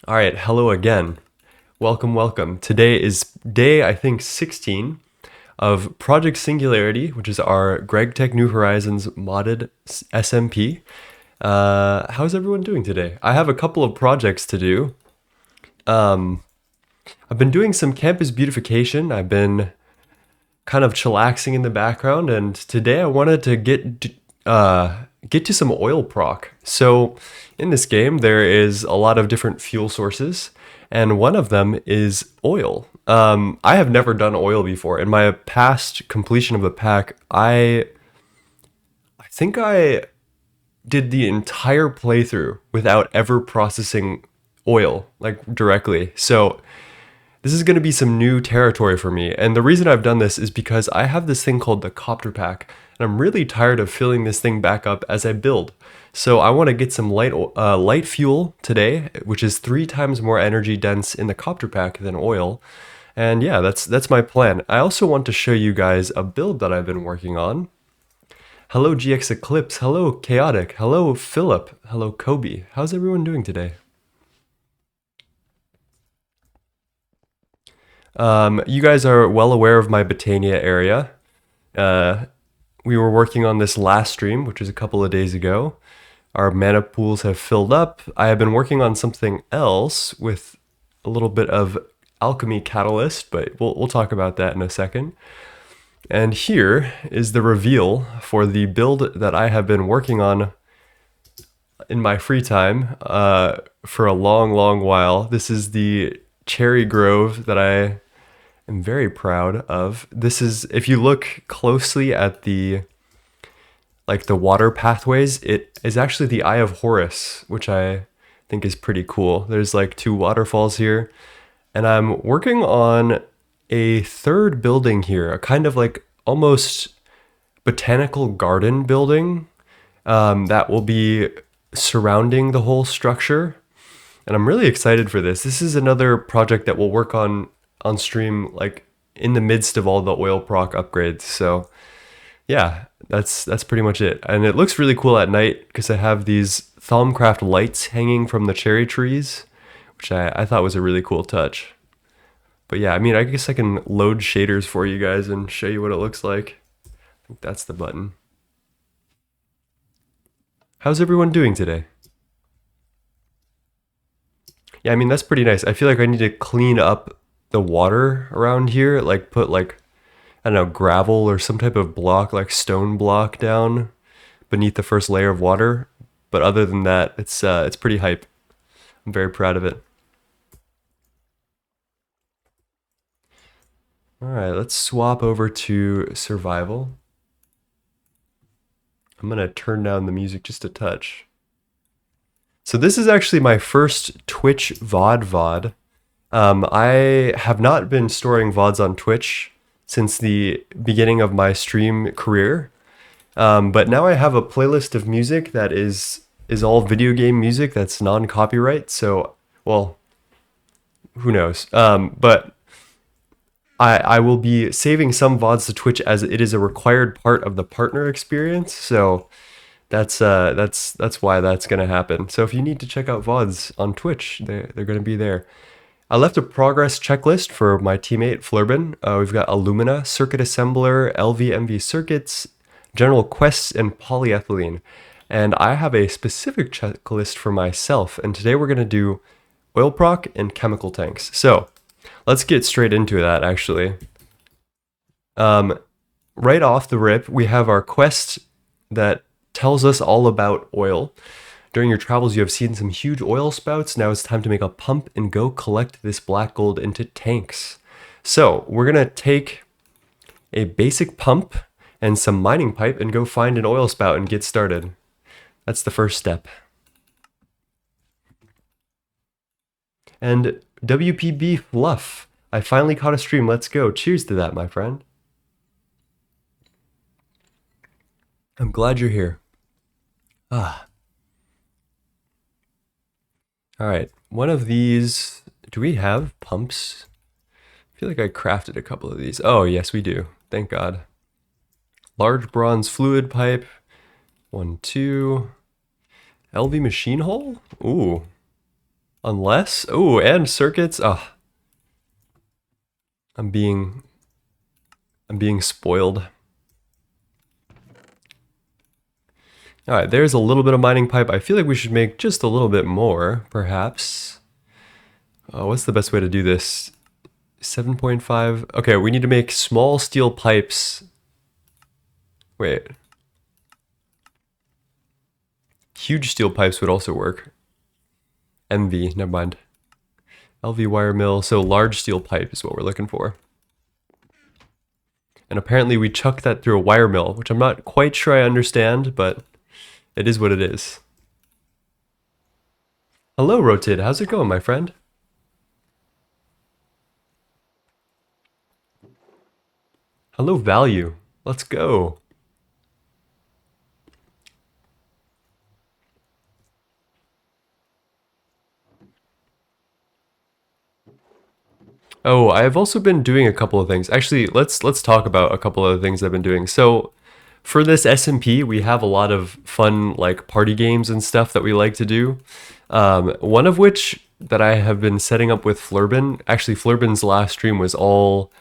All right, hello again. Welcome, welcome. Today is day, I think, 16 of Project Singularity, which is our Gregtech New Horizons modded SMP. How's everyone doing today? I have a couple of projects to do. Um, I've been doing some campus beautification. I've been kind of chillaxing in the background, and today I wanted to get to some oil proc. So in this game, there is a lot of different fuel sources, and one of them is oil. I have never done oil before. In my past completion of the pack, I think I did the entire playthrough without ever processing oil like directly. So this is going to be some new territory for me. And the reason I've done this is because I have this thing called the copter pack, and I'm really tired of filling this thing back up as I build. So I want to get some light fuel today, which is 3 times more energy dense in the copter pack than oil. And yeah, that's my plan. I also want to show you guys a build that I've been working on. Hello GX Eclipse, hello Chaotic, hello Philip, hello Kobe. How's everyone doing today? You guys are well aware of my Botania area. Uh, we were working on this last stream, which was a couple of days ago. Our mana pools have filled up. I have been working on something else with a little bit of alchemy catalyst, but we'll talk about that in a second. And here is the reveal for the build that I have been working on in my free time for a long, long while. This is the cherry grove that I am very proud of. This is, if you look closely at the water pathways, it is actually the Eye of Horus, which I think is pretty cool. There's like 2 waterfalls here, and I'm working on a third building here, a kind of like almost botanical garden building that will be surrounding the whole structure. And I'm really excited for this. This is another project that we'll work on stream, like in the midst of all the oil proc upgrades. So yeah, that's pretty much it. And it looks really cool at night because I have these Thaumcraft lights hanging from the cherry trees, which I thought was a really cool touch. But yeah, I mean, I guess I can load shaders for you guys and show you what it looks like. I think that's the button. How's everyone doing today? Yeah, I mean, that's pretty nice. I feel like I need to clean up the water around here, like put like, I don't know, gravel or some type of block, like stone block down beneath the first layer of water. But other than that, it's pretty hype. I'm very proud of it. All right, let's swap over to survival. I'm gonna turn down the music just a touch. So this is actually my first Twitch VOD. I have not been storing VODs on Twitch since the beginning of my stream career. But now I have a playlist of music that is all video game music that's non-copyright. So, well, who knows? But I will be saving some VODs to Twitch as it is a required part of the partner experience. So that's why that's gonna happen. So if you need to check out VODs on Twitch, they're gonna be there. I left a progress checklist for my teammate Flurbin. We've got Illumina, Circuit Assembler, LVMV Circuits, General Quests, and Polyethylene. And I have a specific checklist for myself. And today we're going to do oil proc and chemical tanks. So let's get straight into that, actually. Right off the rip, we have our quest that tells us all about oil. During your travels, you have seen some huge oil spouts. Now it's time to make a pump and go collect this black gold into tanks. So we're gonna take a basic pump and some mining pipe and go find an oil spout and get started. That's the first step. And WPB Fluff, I finally caught a stream. Let's go. Cheers to that, my friend. I'm glad you're here. Ah. All right, one of these, do we have pumps? I feel like I crafted a couple of these. Oh, yes, we do. Thank God. Large bronze fluid pipe. 1, 2. LV machine hole? Ooh. Unless, oh, and circuits. Oh, I'm being spoiled. All right, there's a little bit of mining pipe. I feel like we should make just a little bit more, perhaps. What's the best way to do this? 7.5. Okay, we need to make small steel pipes. Wait. Huge steel pipes would also work. MV, never mind. LV wire mill, so large steel pipe is what we're looking for. And apparently we chuck that through a wire mill, which I'm not quite sure I understand, but it is what it is. Hello, Rotid. How's it going, my friend? Hello, Value. Let's go. Oh, I've also been doing a couple of things. Actually, let's talk about a couple of things I've been doing. So, for this SMP, we have a lot of fun like party games and stuff that we like to do. One of which that I have been setting up with Flurbin. Actually, Flurbin's last stream was all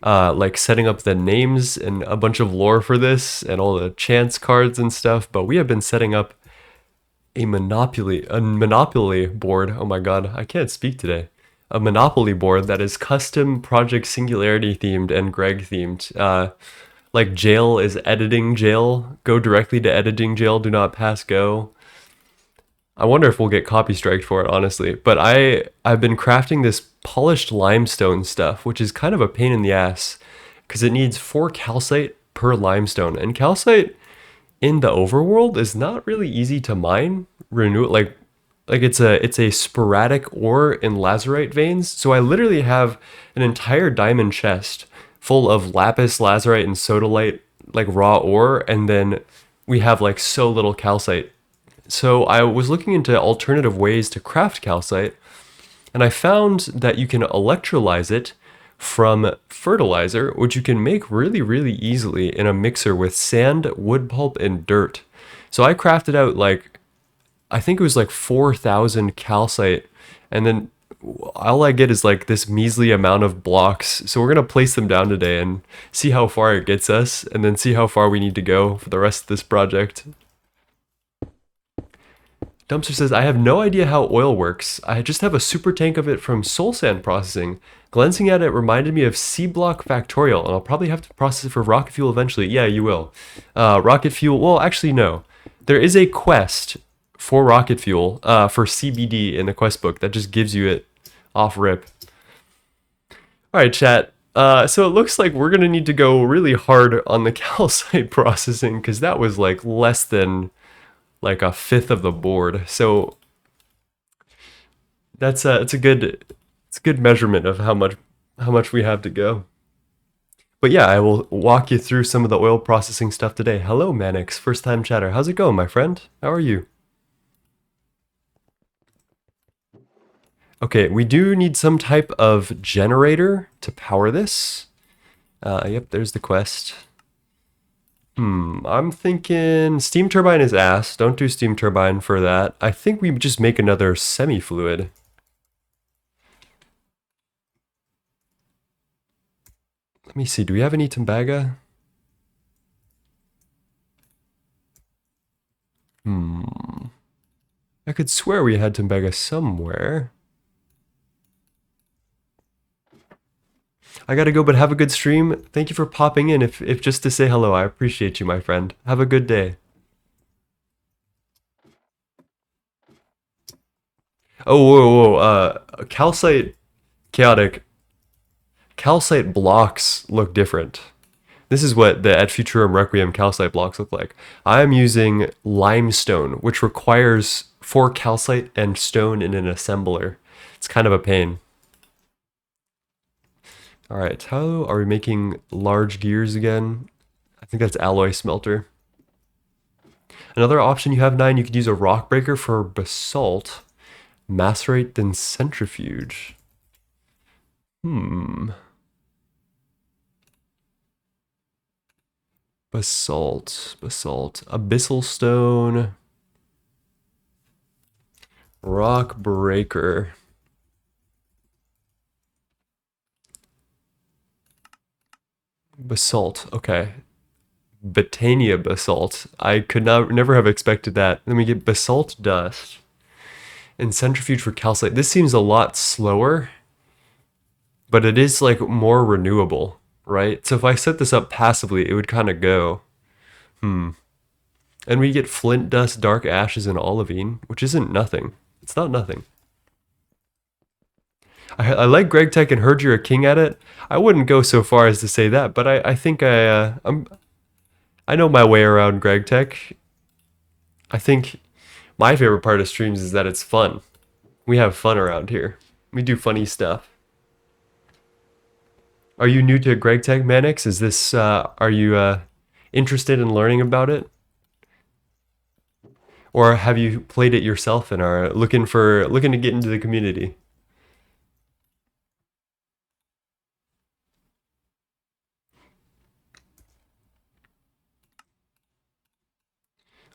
like setting up the names and a bunch of lore for this and all the chance cards and stuff. But we have been setting up a Monopoly board. Oh my god, I can't speak today. A Monopoly board that is custom Project Singularity themed and Greg themed. Like jail is editing jail. Go directly to editing jail. Do not pass go. I wonder if we'll get copy striked for it, honestly. But I've been crafting this polished limestone stuff, which is kind of a pain in the ass because it needs 4 calcite per limestone, and calcite in the overworld is not really easy to mine. Renew like it's a sporadic ore in lazurite veins. So I literally have an entire diamond chest full of lapis lazurite and sodalite like raw ore, and then we have like so little calcite. So I was looking into alternative ways to craft calcite, and I found that you can electrolyze it from fertilizer, which you can make really, really easily in a mixer with sand, wood pulp, and dirt. So I crafted out like, I think it was like 4,000 calcite, and then all I get is like this measly amount of blocks. So we're gonna place them down today and see how far it gets us, and then see how far we need to go for the rest of this project. Dumpster says, I have no idea how oil works. I just have a super tank of it from soul sand processing. Glancing at it reminded me of C Block Factorial, and I'll probably have to process it for rocket fuel eventually. Yeah, you will. Rocket fuel, well, actually, no. There is a quest for rocket fuel for CBD in the quest book that just gives you it off rip. All right, chat. So it looks like we're going to need to go really hard on the calcite processing because that was like less than like a fifth of the board. So that's it's a good measurement of how much we have to go. But yeah, I will walk you through some of the oil processing stuff today. Hello, Manix, first time chatter. How's it going, my friend? How are you? Okay, we do need some type of generator to power this. Yep, there's the quest. I'm thinking steam turbine is ass. Don't do steam turbine for that. I think we just make another semi-fluid. Let me see, do we have any tembaga? I could swear we had tembaga somewhere. I gotta go, but have a good stream. Thank you for popping in, if just to say hello. I appreciate you, my friend. Have a good day. Oh, whoa, whoa, calcite, chaotic. Calcite blocks look different. This is what the Ad Futurum Requiem calcite blocks look like. I am using limestone, which requires 4 calcite and stone in an assembler. It's kind of a pain. All right, how are we making large gears again? I think that's alloy smelter. Another option you have, 9, you could use a rock breaker for basalt. Macerate, then centrifuge. Basalt. Abyssal stone. Rock breaker. Basalt. Okay. Botania basalt. I could never have expected that. Then we get basalt dust and centrifuge for calcite. This seems a lot slower, but it is like more renewable, right? So if I set this up passively, it would kind of go. And we get flint dust, dark ashes, and olivine, which isn't nothing. It's not nothing. I like Gregtech and heard you're a king at it. I wouldn't go so far as to say that, but I think I know my way around Gregtech. I think my favorite part of streams is that it's fun. We have fun around here. We do funny stuff. Are you new to Gregtech, Manix? Is this are you interested in learning about it? Or have you played it yourself and are looking to get into the community?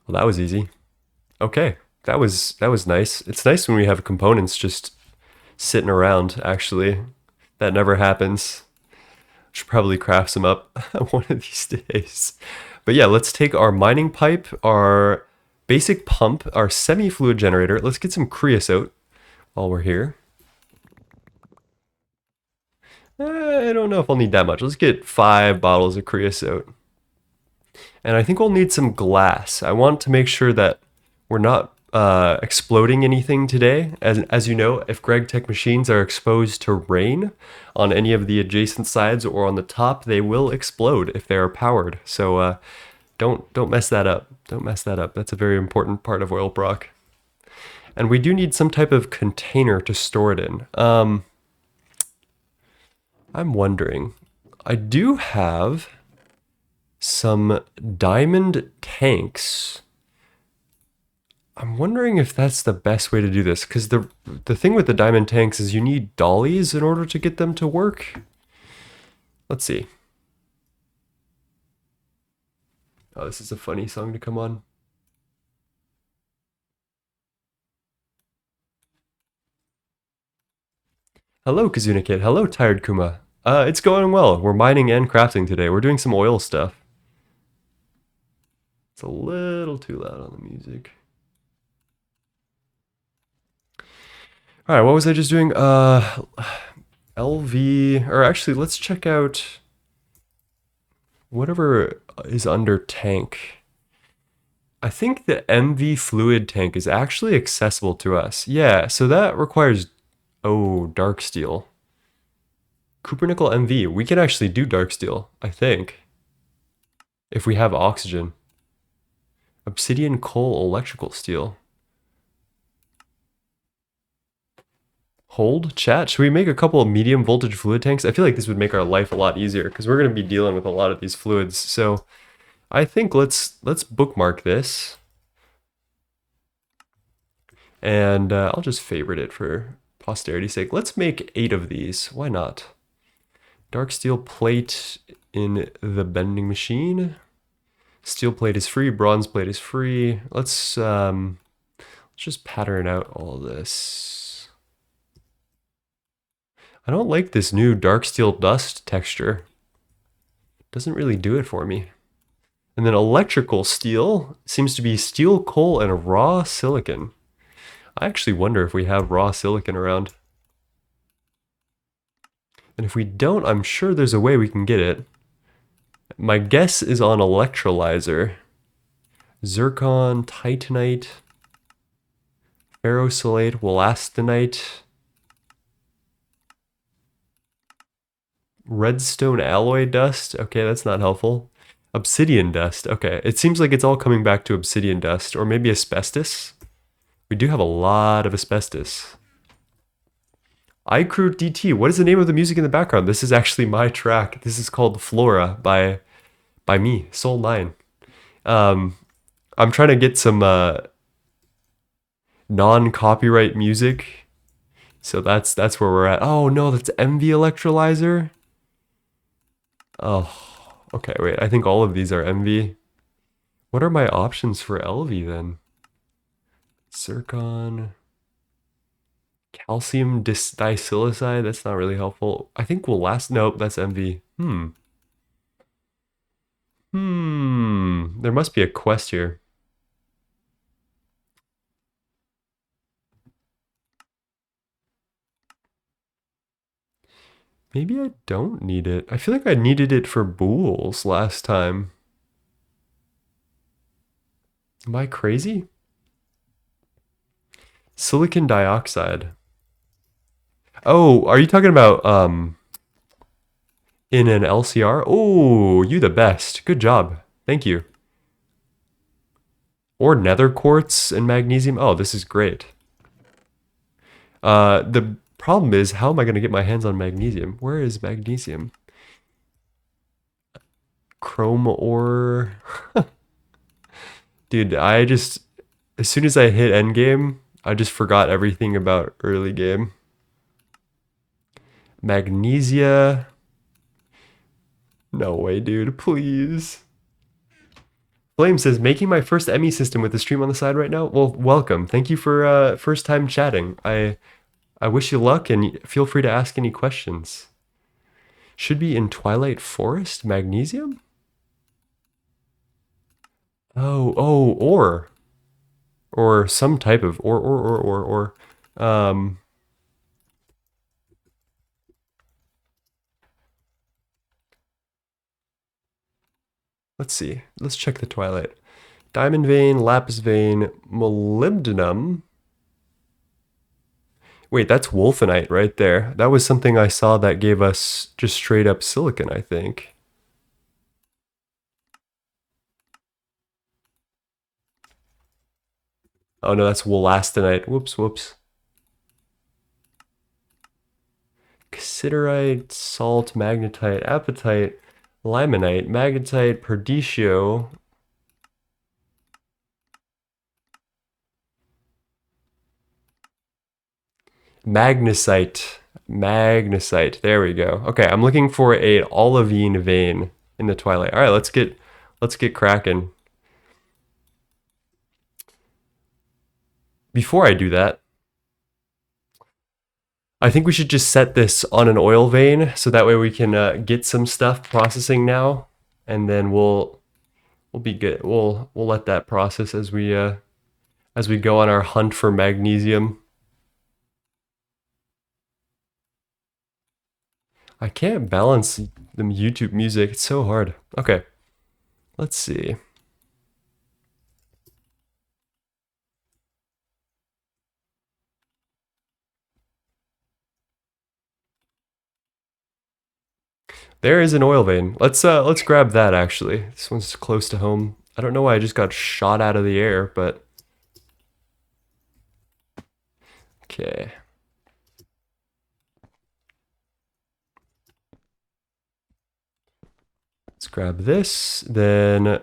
Well, that was easy. Okay. That was nice. It's nice when we have components just sitting around, actually. That never happens. Should probably craft some up one of these days. But yeah, let's take our mining pipe, our basic pump, our semi-fluid generator. Let's get some creosote while we're here. I don't know if I'll need that much. Let's get 5 bottles of creosote. And I think we'll need some glass. I want to make sure that we're not exploding anything today. As you know, if Gregtech machines are exposed to rain on any of the adjacent sides or on the top, they will explode if they are powered. So don't mess that up. Don't mess that up. That's a very important part of oil brock. And we do need some type of container to store it in. I'm wondering. I do have some diamond tanks. I'm wondering if that's the best way to do this, because the thing with the diamond tanks is you need dollies in order to get them to work. Let's see. Oh, this is a funny song to come on. Hello, Kazuna Kid. Hello, Tired Kuma. It's going well. We're mining and crafting today. We're doing some oil stuff. It's a little too loud on the music. All right, what was I just doing? LV, or actually, let's check out whatever is under tank. I think the MV fluid tank is actually accessible to us. Yeah, so that requires, oh, dark steel. Cooper nickel MV. We can actually do dark steel, I think, if we have oxygen. Obsidian coal electrical steel. Hold chat. Should we make a couple of medium voltage fluid tanks? I feel like this would make our life a lot easier because we're going to be dealing with a lot of these fluids. So I think let's bookmark this. And I'll just favorite it for posterity's sake. Let's make 8 of these. Why not? Dark steel plate in the bending machine. Steel plate is free. Bronze plate is free. Let's just pattern out all this. I don't like this new dark steel dust texture. Doesn't really do it for me. And then electrical steel seems to be steel, coal, and raw silicon. I actually wonder if we have raw silicon around. And if we don't, I'm sure there's a way we can get it. My guess is on electrolyzer. Zircon, titanite, ferrosilate, wollastonite, redstone alloy dust. Okay, that's not helpful. Obsidian dust. Okay, it seems like it's all coming back to obsidian dust, or maybe asbestos. We do have a lot of asbestos. iCrew DT. What is the name of the music in the background? This is actually my track. This is called Flora by me, Soul9. I'm trying to get some non-copyright music. So that's where we're at. Oh no, that's MV electrolyzer. Oh, okay, wait. I think all of these are MV. What are my options for LV then? Zircon. Calcium disilicide, that's not really helpful. I think we'll last, nope, that's MV. There must be a quest here. Maybe I don't need it. I feel like I needed it for bools last time. Am I crazy? Silicon dioxide. Oh, are you talking about in an LCR? Oh, you the best. Good job. Thank you. Or nether quartz and magnesium. Oh, this is great. The problem is, how am I going to get my hands on magnesium? Where is magnesium? Chrome ore. Dude, as soon as I hit endgame, I just forgot everything about early game. Magnesia. No way, dude. Please. Flame says, making my first ME system with the stream on the side right now. Well, welcome. Thank you for first time chatting. I wish you luck and feel free to ask any questions. Should be in Twilight Forest? Magnesium? Oh, ore. Or some type of ore. Let's see. Let's check the Twilight. Diamond vein, lapis vein, molybdenum. Wait, that's wolfenite right there. That was something I saw that gave us just straight up silicon, I think. Oh no, that's wollastonite. Whoops. Cassiterite, salt, magnetite, apatite, limonite, magnetite, perdicio. Magnesite. Magnesite. There we go. Okay, I'm looking for a olivine vein in the Twilight. All right, let's get cracking. Before I do that, I think we should just set this on an oil vein so that way we can get some stuff processing now, and then we'll be good. We'll let that process as we go on our hunt for magnesium. I can't balance the YouTube music. It's so hard. Okay, let's see. There is an oil vein. Let's grab that actually. This one's close to home. I don't know why I just got shot out of the air, but okay. Let's grab this, then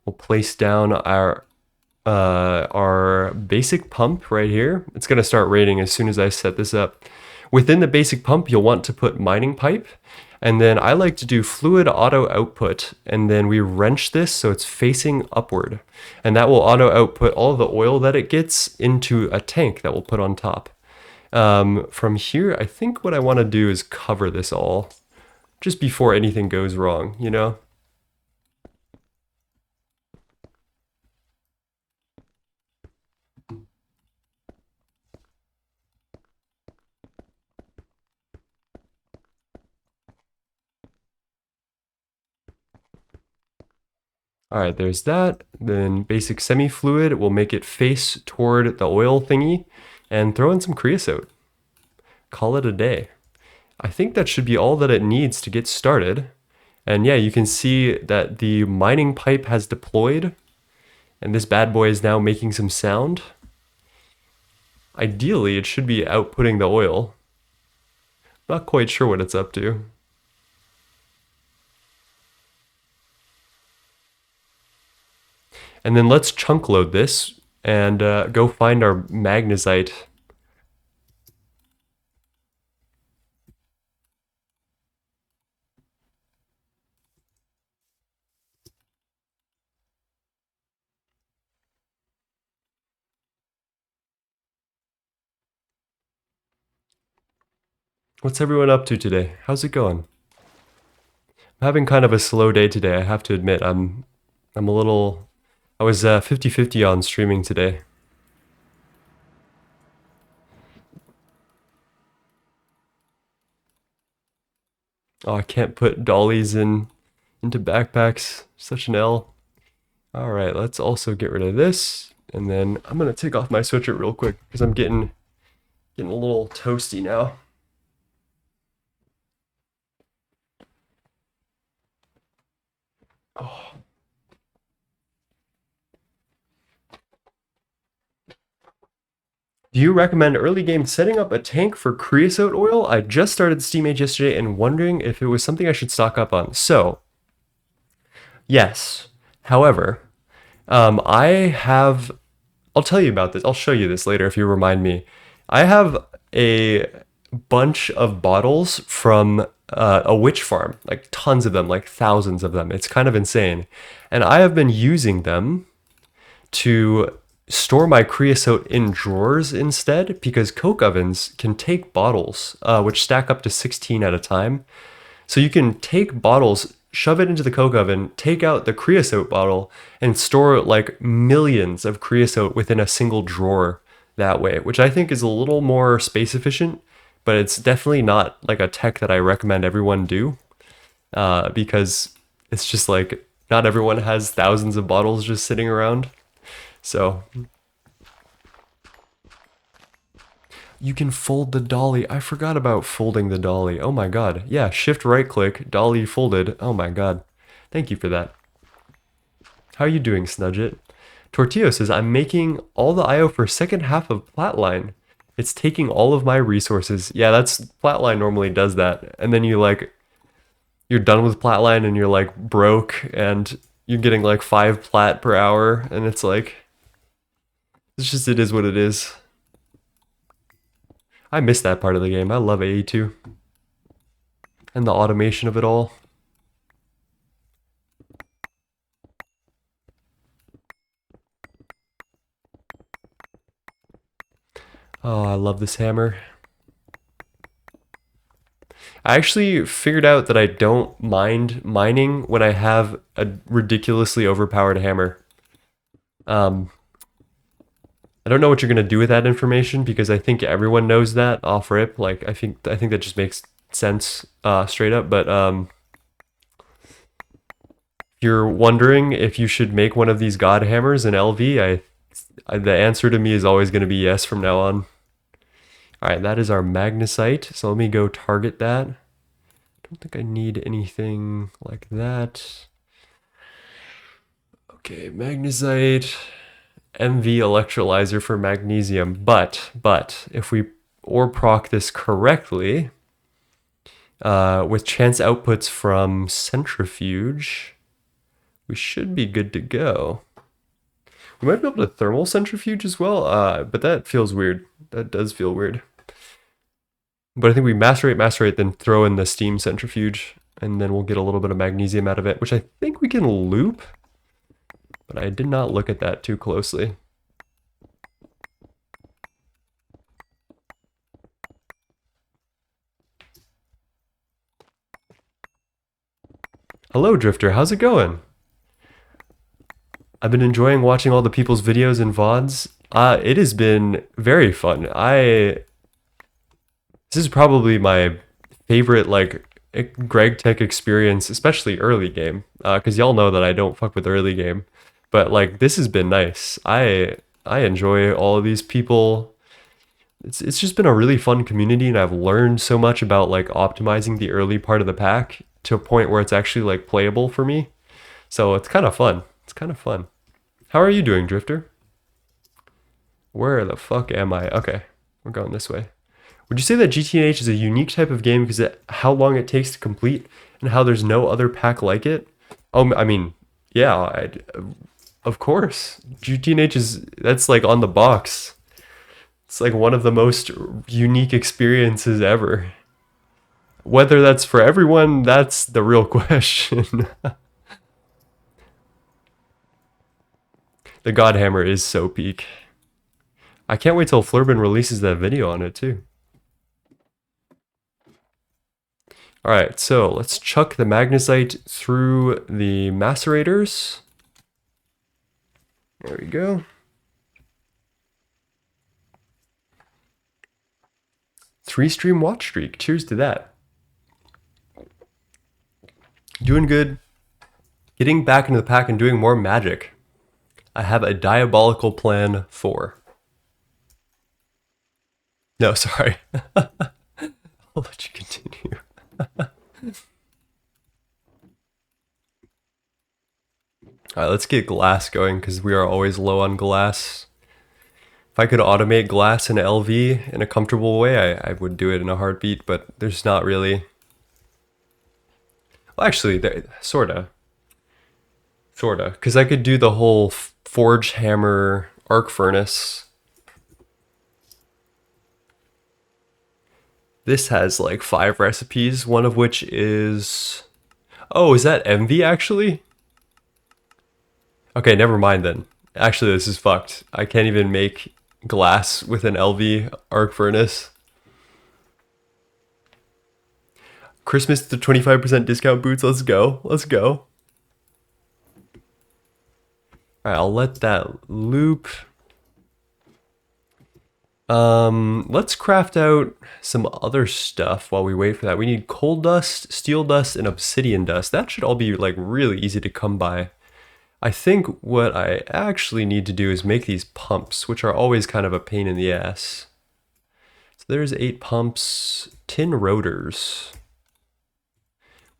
we'll place down our basic pump right here. It's gonna start raining as soon as I set this up. Within the basic pump, you'll want to put mining pipe, and then I like to do fluid auto output, and then we wrench this so it's facing upward, and that will auto output all the oil that it gets into a tank that we'll put on top. From here, I think what I want to do is cover this all just before anything goes wrong, you know? All right, there's that. Then basic semi-fluid, we'll make it face toward the oil thingy and throw in some creosote. Call it a day. I think that should be all that it needs to get started. And yeah, you can see that the mining pipe has deployed and this bad boy is now making some sound. Ideally, it should be outputting the oil. Not quite sure what it's up to. And then let's chunk load this and go find our magnesite. What's everyone up to today? How's it going? I'm having kind of a slow day today, I have to admit. I'm a little... I was 50-50 on streaming today. Oh, I can't put dollies into backpacks. Such an L. Alright, let's also get rid of this. And then I'm gonna take off my sweatshirt real quick because I'm getting a little toasty now. Oh. Do you recommend early game setting up a tank for creosote oil? I just started Steam Age yesterday and wondering if it was something I should stock up on. So, yes. However, I have... I'll tell you about this. I'll show you this later if you remind me. I have a bunch of bottles from a witch farm, like tons of them, like thousands of them. It's kind of insane. And I have been using them to store my creosote in drawers instead because coke ovens can take bottles, which stack up to 16 at a time. So you can take bottles, shove it into the coke oven, take out the creosote bottle, and store like millions of creosote within a single drawer that way, which I think is a little more space efficient, but it's definitely not like a tech that I recommend everyone do, because it's just like not everyone has thousands of bottles just sitting around. So you can fold the dolly. I forgot about folding the dolly. Oh my god. Yeah, shift right click, dolly folded. Oh my god. Thank you for that. How are you doing, Snudget? Tortillo says, I'm making all the IO for second half of Flatline. It's taking all of my resources. Yeah, that's... Flatline normally does that. And then you're done with Flatline and you're like broke and you're getting like 5 plat per hour and it's like... It's just, it is what it is. I miss that part of the game. I love AE2. And the automation of it all. Oh, I love this hammer. I actually figured out that I don't mind mining when I have a ridiculously overpowered hammer. I don't know what you're gonna do with that information because I think everyone knows that off rip. Like I think that just makes sense straight up. But if you're wondering if you should make one of these god hammers in LV, the answer to me is always gonna be yes from now on. All right, that is our magnesite. So let me go target that. Don't think I need anything like that. Okay, magnesite. MV electrolyzer for magnesium, but if we ore proc this correctly, with chance outputs from centrifuge, we should be good to go. We might be able to thermal centrifuge as well, but that feels weird. That does feel weird. But I think we macerate, then throw in the steam centrifuge, and then we'll get a little bit of magnesium out of it, which I think we can loop. But I did not look at that too closely. Hello, Drifter. How's it going? I've been enjoying watching all the people's videos and VODs. It has been very fun. This is probably my favorite, like, Gregtech experience, especially early game. Because y'all know that I don't fuck with early game. But like this has been nice. I enjoy all of these people. It's just been a really fun community, and I've learned so much about like optimizing the early part of the pack to a point where it's actually like playable for me. So it's kind of fun. It's kind of fun. How are you doing, Drifter? Where the fuck am I? Okay, we're going this way. Would you say that GTNH is a unique type of game because of how long it takes to complete and how there's no other pack like it? Oh, I mean, yeah, of course. GTNH that's like on the box. It's like one of the most unique experiences ever. Whether that's for everyone, that's the real question. The Godhammer is so peak. I can't wait till Flurbin releases that video on it too. All right, so let's chuck the magnesite through the macerators. There we go. 3-stream watch streak. Cheers to that. Doing good. Getting back into the pack and doing more magic. I have a diabolical plan for. No, sorry. I'll let you continue. All right, let's get glass going because we are always low on glass. If I could automate glass in LV in a comfortable way, I would do it in a heartbeat, but there's not really. Well, actually, sorta. Because I could do the whole forge hammer arc furnace. This has like 5 recipes, one of which is... Oh, is that MV actually? Okay, never mind then. Actually, this is fucked. I can't even make glass with an LV arc furnace. Christmas to 25% discount boots. Let's go. Let's go. All right, I'll let that loop. Let's craft out some other stuff while we wait for that. We need coal dust, steel dust, and obsidian dust. That should all be like really easy to come by. I think what I actually need to do is make these pumps, which are always kind of a pain in the ass. So there's 8 pumps, tin rotors.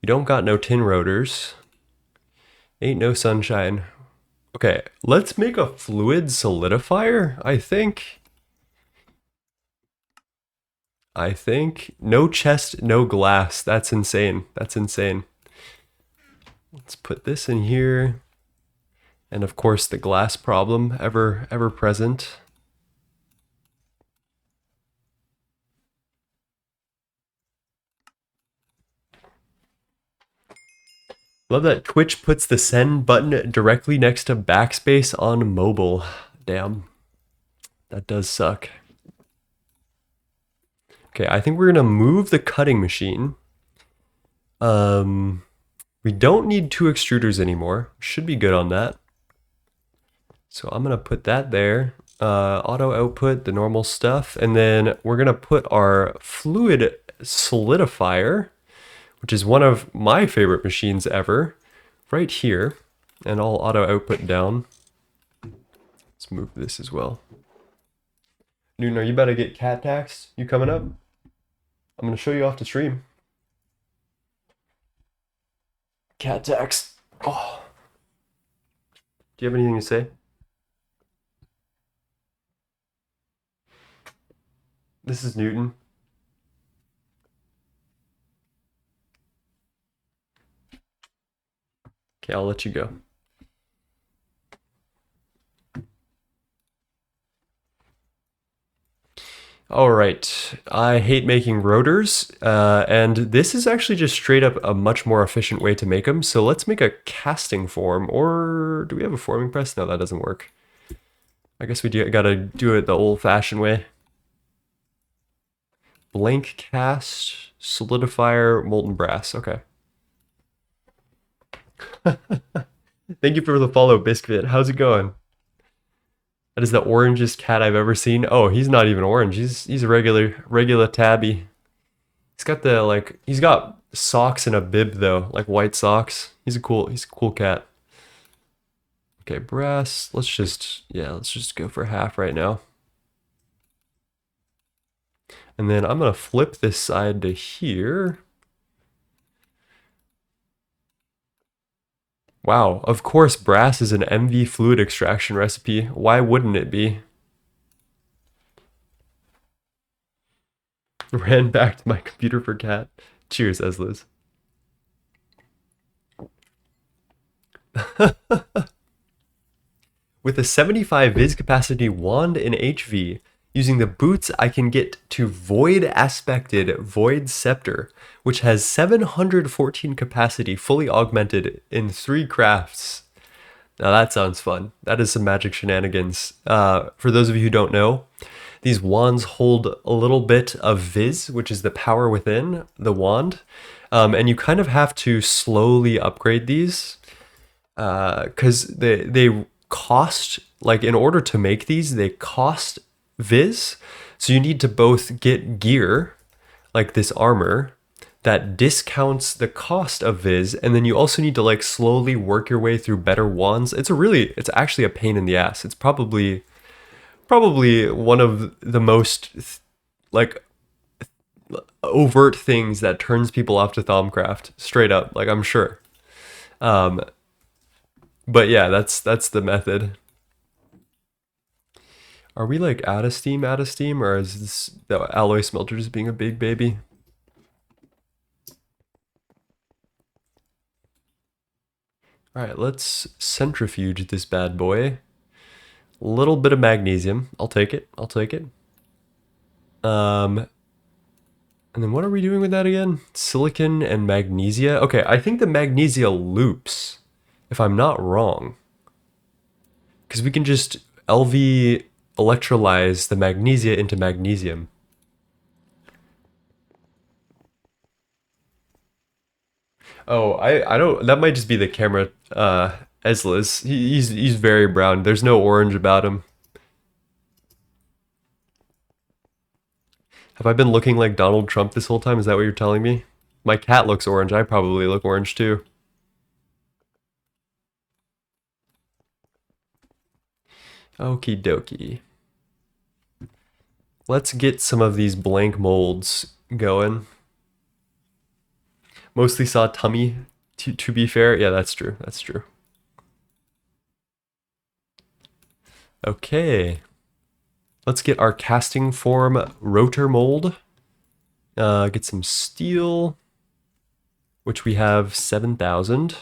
We don't got no tin rotors. Ain't no sunshine. Okay, let's make a fluid solidifier, I think. No chest, no glass. That's insane. That's insane. Let's put this in here. And of course the glass problem, ever present. Love that Twitch puts the send button directly next to backspace on mobile. Damn. That does suck. Okay, I think we're gonna move the cutting machine. We don't need 2 extruders anymore. Should be good on that. So I'm gonna put that there. Auto output, the normal stuff. And then we're gonna put our fluid solidifier, which is one of my favorite machines ever, right here. And I'll auto output down. Let's move this as well. Newton, are you about to get cat taxed? You coming up? I'm gonna show you off the stream. Cat tax. Oh. Do you have anything to say? This is Newton. Okay, I'll let you go. All right, I hate making rotors, and this is actually just straight up a much more efficient way to make them. So let's make a casting form, or do we have a forming press? No, that doesn't work. I guess we gotta do it the old-fashioned way. Blank cast, solidifier, molten brass. Okay. Thank you for the follow, Biscuit. How's it going? That is the orangest cat I've ever seen. Oh, he's not even orange. He's a regular tabby. He's got he's got socks and a bib though, like white socks. He's a cool cat. Okay, brass. Let's just go for half right now. And then I'm gonna flip this side to here. Wow, of course brass is an MV fluid extraction recipe. Why wouldn't it be? Ran back to my computer for cat. Cheers, Esliz. With a 75 viz capacity wand in HV, using the boots I can get to void aspected void scepter, which has 714 capacity fully augmented in 3 crafts. Now that sounds fun. That is some magic shenanigans. For those of you who don't know, These wands hold a little bit of Viz, which is the power within the wand. And you kind of have to slowly upgrade these because they cost, like in order to make these, they cost Viz. So you need to both get gear, like this armor, that discounts the cost of Viz, and then you also need to like slowly work your way through better wands. It's actually a pain in the ass. It's probably one of the most like overt things that turns people off to Thaumcraft, straight up, like I'm sure. Um, but yeah, that's the method. Are we like out of steam, or is this the alloy smelter just being a big baby? All right, let's centrifuge this bad boy. A little bit of magnesium. I'll take it. I'll take it. And then what are we doing with that again? Silicon and magnesia. Okay, I think the magnesia loops, if I'm not wrong. Because we can just LV electrolyze the magnesia into magnesium. Oh, I don't. That might just be the camera. Eslis. He's very brown. There's no orange about him. Have I been looking like Donald Trump this whole time? Is that what you're telling me? My cat looks orange. I probably look orange too. Okie dokie. Let's get some of these blank molds going. Mostly saw tummy, to be fair. Yeah, that's true. That's true. Okay. Let's get our casting form rotor mold. Get some steel, which we have 7,000.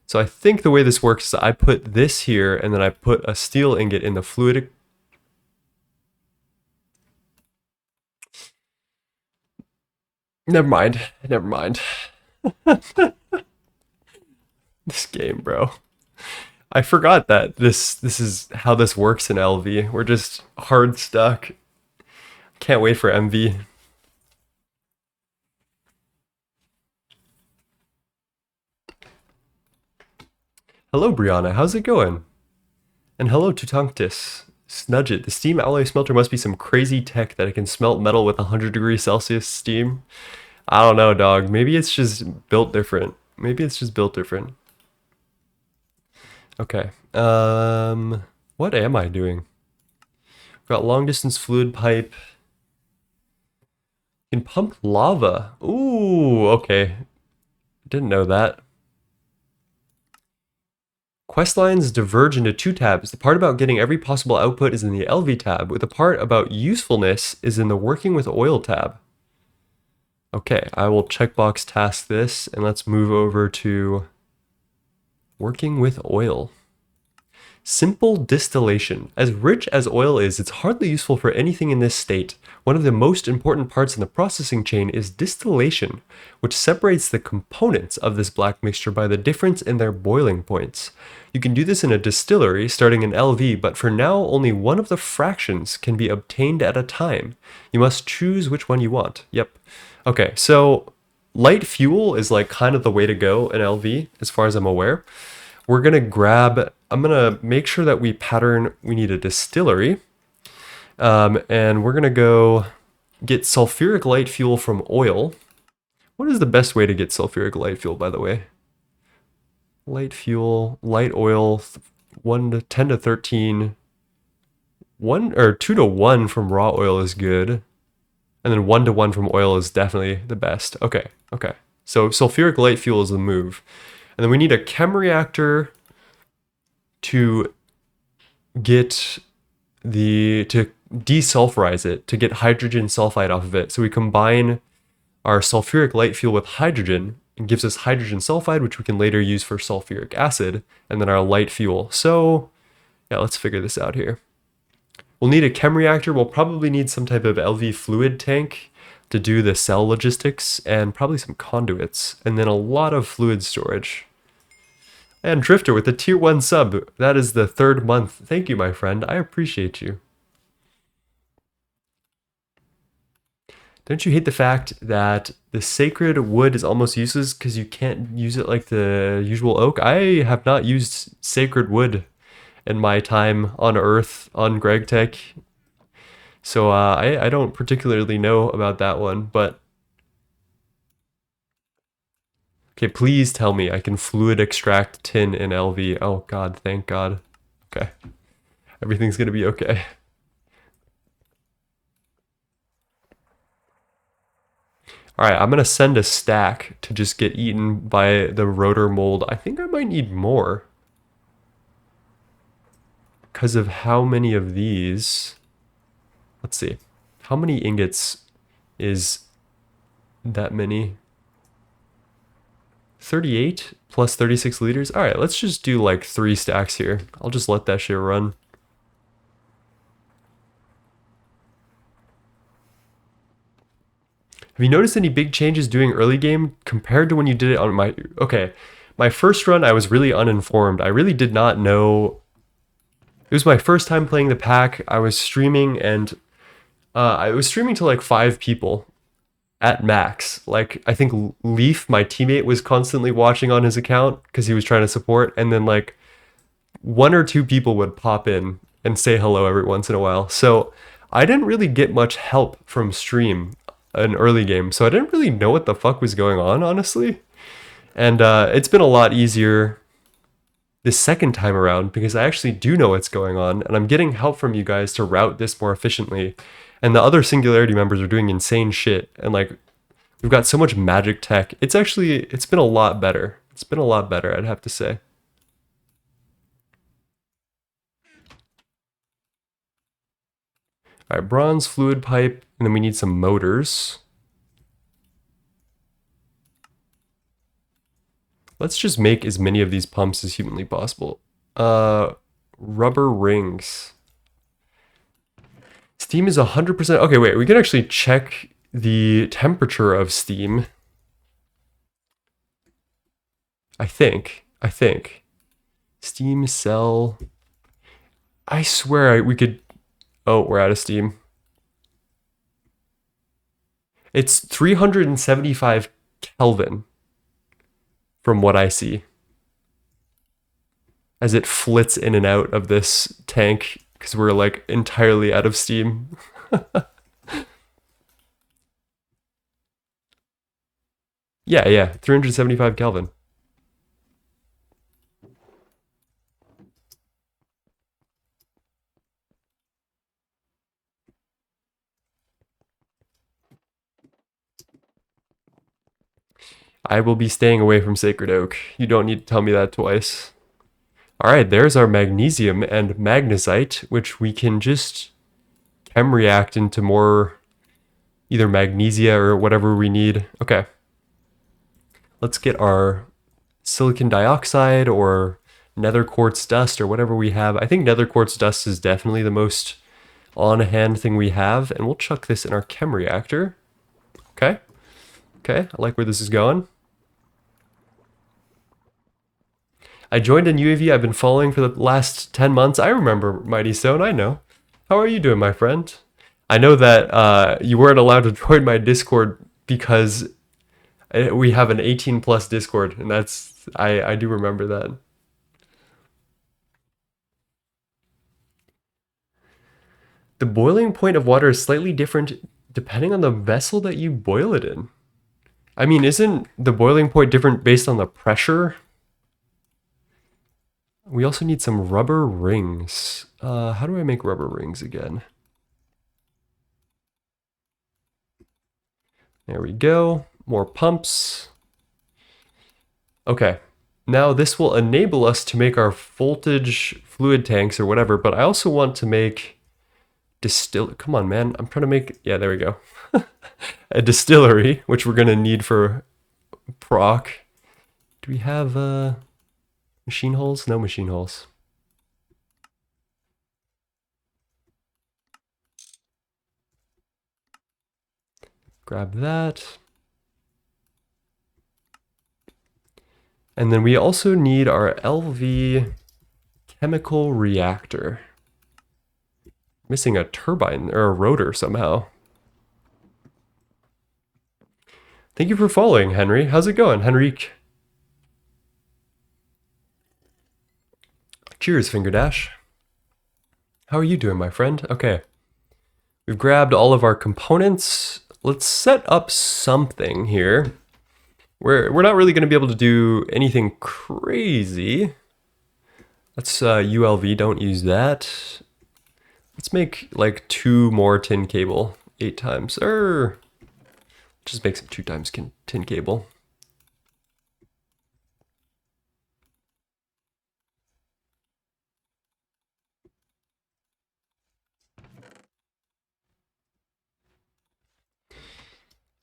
So I think the way this works is I put this here, and then I put a steel ingot in the fluid. Never mind. Never mind. This game, bro. I forgot that this is how this works in LV. We're just hard stuck. Can't wait for MV. Hello, Brianna. How's it going? And hello, Tutunctus. Snudget. The steam alloy smelter must be some crazy tech that it can smelt metal with 100 degrees Celsius steam. I don't know, dog. Maybe it's just built different. Maybe it's just built different. Okay. What am I doing? Got long distance fluid pipe. Can pump lava. Ooh, okay. Didn't know that. Quest lines diverge into two tabs. The part about getting every possible output is in the LV tab, with the part about usefulness is in the working with oil tab. Okay, I will checkbox task this, and let's move over to working with oil. Simple distillation. As rich as oil is, it's hardly useful for anything in this state. One of the most important parts in the processing chain is distillation, which separates the components of this black mixture by the difference in their boiling points. You can do this in a distillery starting in LV, but for now only one of the fractions can be obtained at a time. You must choose which one you want. Yep. Okay, so light fuel is like kind of the way to go in LV as far as I'm aware. We're gonna grab, I'm gonna make sure that we need a distillery. And we're gonna go get sulfuric light fuel from oil. What is the best way to get sulfuric light fuel, by the way? Light fuel, light oil, 1 to 10 to 13. 2 to 1 from raw oil is good. And then 1 to 1 from oil is definitely the best. Okay, okay. So sulfuric light fuel is the move. And then we need a chem reactor to to desulfurize it, to get hydrogen sulfide off of it. So we combine our sulfuric light fuel with hydrogen and gives us hydrogen sulfide, which we can later use for sulfuric acid, and then our light fuel. So yeah, let's figure this out here. We'll need a chem reactor. We'll probably need some type of LV fluid tank to do the cell logistics, and probably some conduits, and then a lot of fluid storage. And Drifter with the tier 1 sub. That is the 3rd month. Thank you, my friend. I appreciate you. Don't you hate the fact that the sacred wood is almost useless because you can't use it like the usual oak? I have not used sacred wood in my time on Earth on Gregtech, so I don't particularly know about that one. But okay, please tell me I can fluid extract tin in LV. Oh God, thank God. Okay, everything's gonna be okay. All right, I'm gonna send a stack to just get eaten by the rotor mold. I think I might need more because of how many of these. Let's see, how many ingots is that many? 38 plus 36 liters. All right, let's just do like 3 stacks here. I'll just let that shit run. Have you noticed any big changes doing early game compared to when you did it on my... Okay, my first run, I was really uninformed. I really did not know... It was my first time playing the pack. I was streaming and I was streaming to like 5 people at max. Like, I think Leaf, my teammate, was constantly watching on his account because he was trying to support. And then like 1 or 2 people would pop in and say hello every once in a while. So I didn't really get much help from stream in early game. So I didn't really know what the fuck was going on, honestly. And it's been a lot easier this second time around because I actually do know what's going on and I'm getting help from you guys to route this more efficiently. And the other Singularity members are doing insane shit. And like, we've got so much magic tech. It's been a lot better. It's been a lot better, I'd have to say. All right, bronze fluid pipe, and then we need some motors. Let's just make as many of these pumps as humanly possible. Rubber rings. Steam is 100%. Okay, wait, we can actually check the temperature of steam. I think. Steam cell. I swear we could... Oh, we're out of steam. It's 375 Kelvin from what I see as it flits in and out of this tank because we're like entirely out of steam. Yeah, 375 Kelvin. I will be staying away from Sacred Oak. You don't need to tell me that twice. All right, there's our magnesium and magnesite, which we can just chem react into more either magnesia or whatever we need. Okay. Let's get our silicon dioxide or nether quartz dust or whatever we have. I think nether quartz dust is definitely the most on-hand thing we have, and we'll chuck this in our chem reactor. Okay. I like where this is going. I joined in UAV. I've been following for the last 10 months. I remember Mighty Stone. I know. How are you doing, my friend? I know that you weren't allowed to join my Discord because we have an 18 plus Discord, and that's I do remember that. The boiling point of water is slightly different depending on the vessel that you boil it in. I mean, isn't the boiling point different based on the pressure? We also need some rubber rings. How do I make rubber rings again? There we go. More pumps. Okay. Now this will enable us to make our voltage fluid tanks or whatever, but I also want to make come on, man. I'm trying to make, yeah, there we go. A distillery, which we're going to need for proc. Do we have machine holes? No machine holes. Grab that. And then we also need our LV chemical reactor. Missing a turbine or a rotor somehow. Thank you for following, Henry. How's it going, Henrique? Cheers, Fingerdash. How are you doing, my friend? Okay. We've grabbed all of our components. Let's set up something here. We're not really going to be able to do anything crazy. Let's ULV, don't use that. Let's make like 2 more tin cable, 8 times. Just make some 2 times tin cable.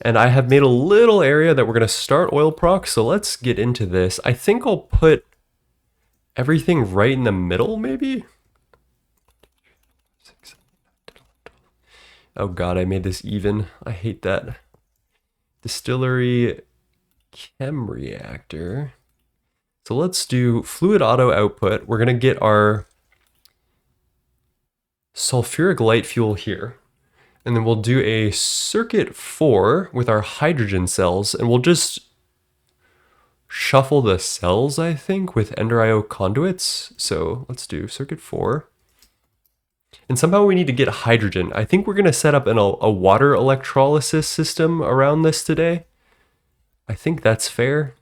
And I have made a little area that we're going to start oil proc, so let's get into this. I think I'll put everything right in the middle, maybe? Oh god, I made this even. I hate that. Distillery chem reactor. So let's do fluid auto output. We're going to get our sulfuric light fuel here. And then we'll do a circuit 4 with our hydrogen cells, and we'll just shuffle the cells, I think, with Ender-IO conduits. So let's do circuit 4. And somehow we need to get hydrogen. I think we're going to set up a water electrolysis system around this today. I think that's fair.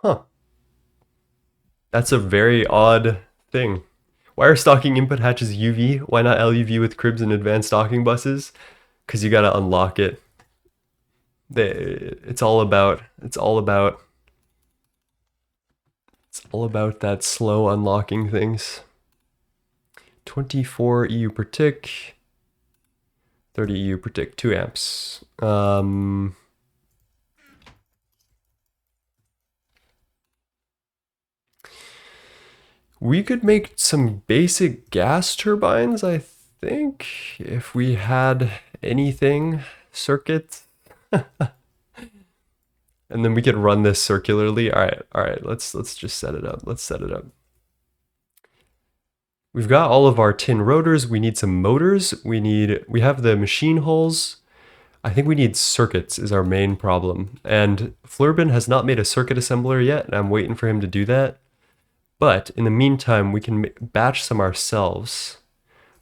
Huh. That's a very odd thing. Why are stocking input hatches UV? Why not LUV with cribs and advanced stocking buses? Because you gotta unlock it. It's all about that slow unlocking things. 24 EU per tick, 30 EU per tick, 2 amps. We could make some basic gas turbines, I think, if we had anything, circuit. And then we could run this circularly. All right, let's just set it up. Let's set it up. We've got all of our tin rotors. We need some motors. We have the machine hulls. I think we need circuits is our main problem. And Flurbin has not made a circuit assembler yet, and I'm waiting for him to do that. But in the meantime, we can batch some ourselves.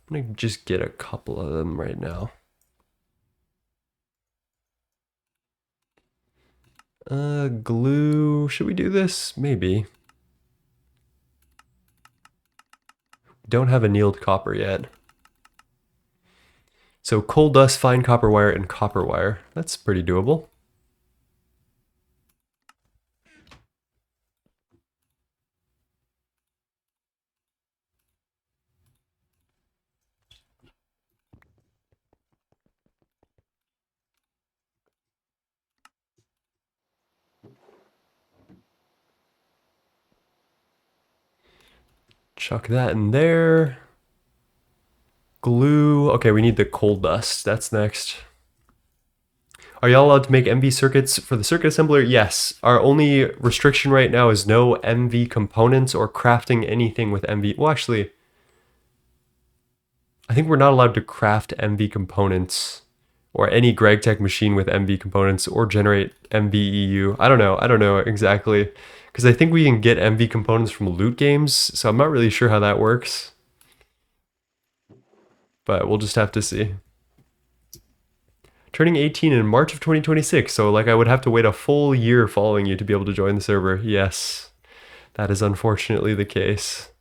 I'm gonna just get a couple of them right now. Glue, should we do this? Maybe. Don't have annealed copper yet. So coal dust, fine copper wire, and copper wire. That's pretty doable. Chuck that in there. Glue. Okay, we need the coal dust. That's next. Are y'all allowed to make MV circuits for the circuit assembler? Yes. Our only restriction right now is no MV components or crafting anything with MV. Well, actually, I think we're not allowed to craft MV components or any Gregtech machine with MV components or generate MVEU. I don't know exactly. Because I think we can get MV components from loot games, so I'm not really sure how that works. But we'll just have to see. Turning 18 in March of 2026, so like I would have to wait a full year following you to be able to join the server. Yes, that is unfortunately the case.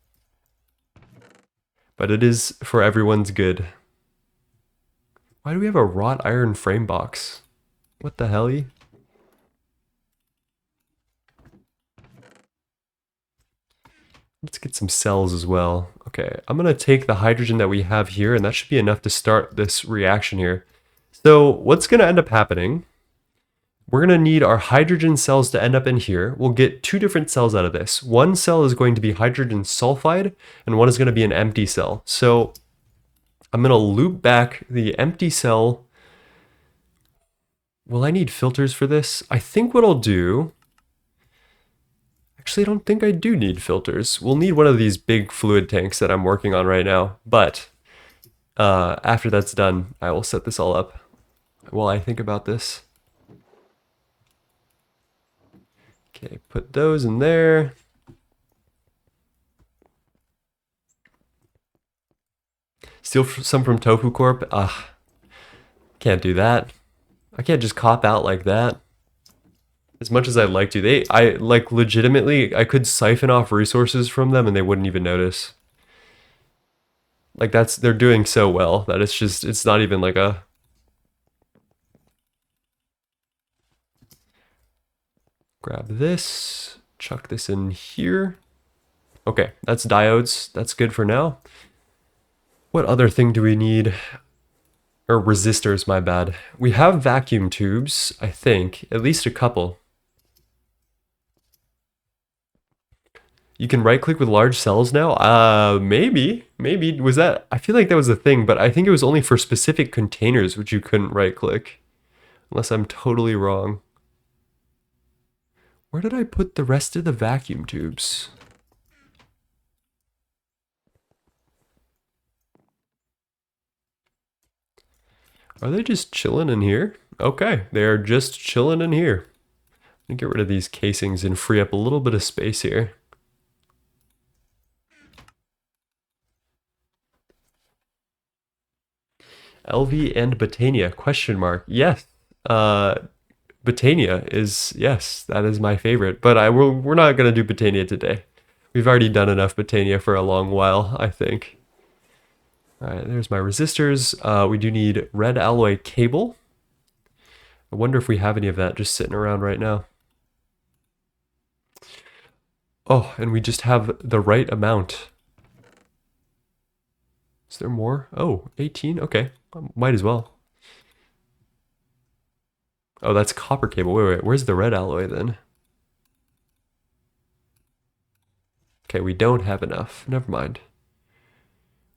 But it is for everyone's good. Why do we have a wrought iron frame box? What the hell? Let's get some cells as well. Okay, I'm gonna take the hydrogen that we have here, and that should be enough to start this reaction here. So what's gonna end up happening, we're gonna need our hydrogen cells to end up in here. We'll get 2 different cells out of this. One cell is going to be hydrogen sulfide, and one is gonna be an empty cell. So I'm gonna loop back the empty cell. Will I need filters for this? I think what I'll do, Actually, I don't think I do need filters. We'll need one of these big fluid tanks that I'm working on right now. But after that's done, I will set this all up while I think about this. Okay, put those in there. Steal some from Tofu Corp. Can't do that. I can't just cop out like that. As much as I'd like to. I like legitimately, I could siphon off resources from them and they wouldn't even notice. Like they're doing so well that it's not even like a... Grab this, chuck this in here. Okay, that's diodes. That's good for now. What other thing do we need? Or resistors, my bad. We have vacuum tubes, I think. At least a couple. You can right click with large cells now? Maybe. Maybe. Was that... I feel like that was a thing, but I think it was only for specific containers which you couldn't right click. Unless I'm totally wrong. Where did I put the rest of the vacuum tubes? Are they just chilling in here? Okay, they are just chilling in here. Let me get rid of these casings and free up a little bit of space here. LV and Botania, question mark. Yes, Botania is, yes, that is my favorite. But we're not going to do Botania today. We've already done enough Botania for a long while, I think. All right, there's my resistors. We do need red alloy cable. I wonder if we have any of that just sitting around right now. Oh, and we just have the right amount. Is there more? Oh, 18? Okay, might as well. Oh, that's copper cable. Wait, where's the red alloy then? Okay, we don't have enough. Never mind.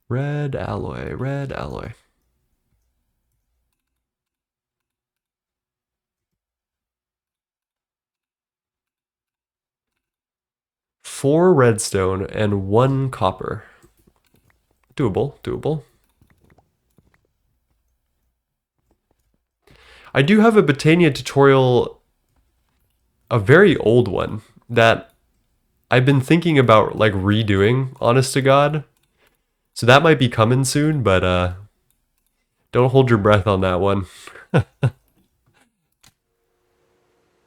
Red alloy, red alloy. Four redstone and one copper. Doable, doable. I do have a Botania tutorial, a very old one, that I've been thinking about like redoing, honest to God. So that might be coming soon, but don't hold your breath on that one.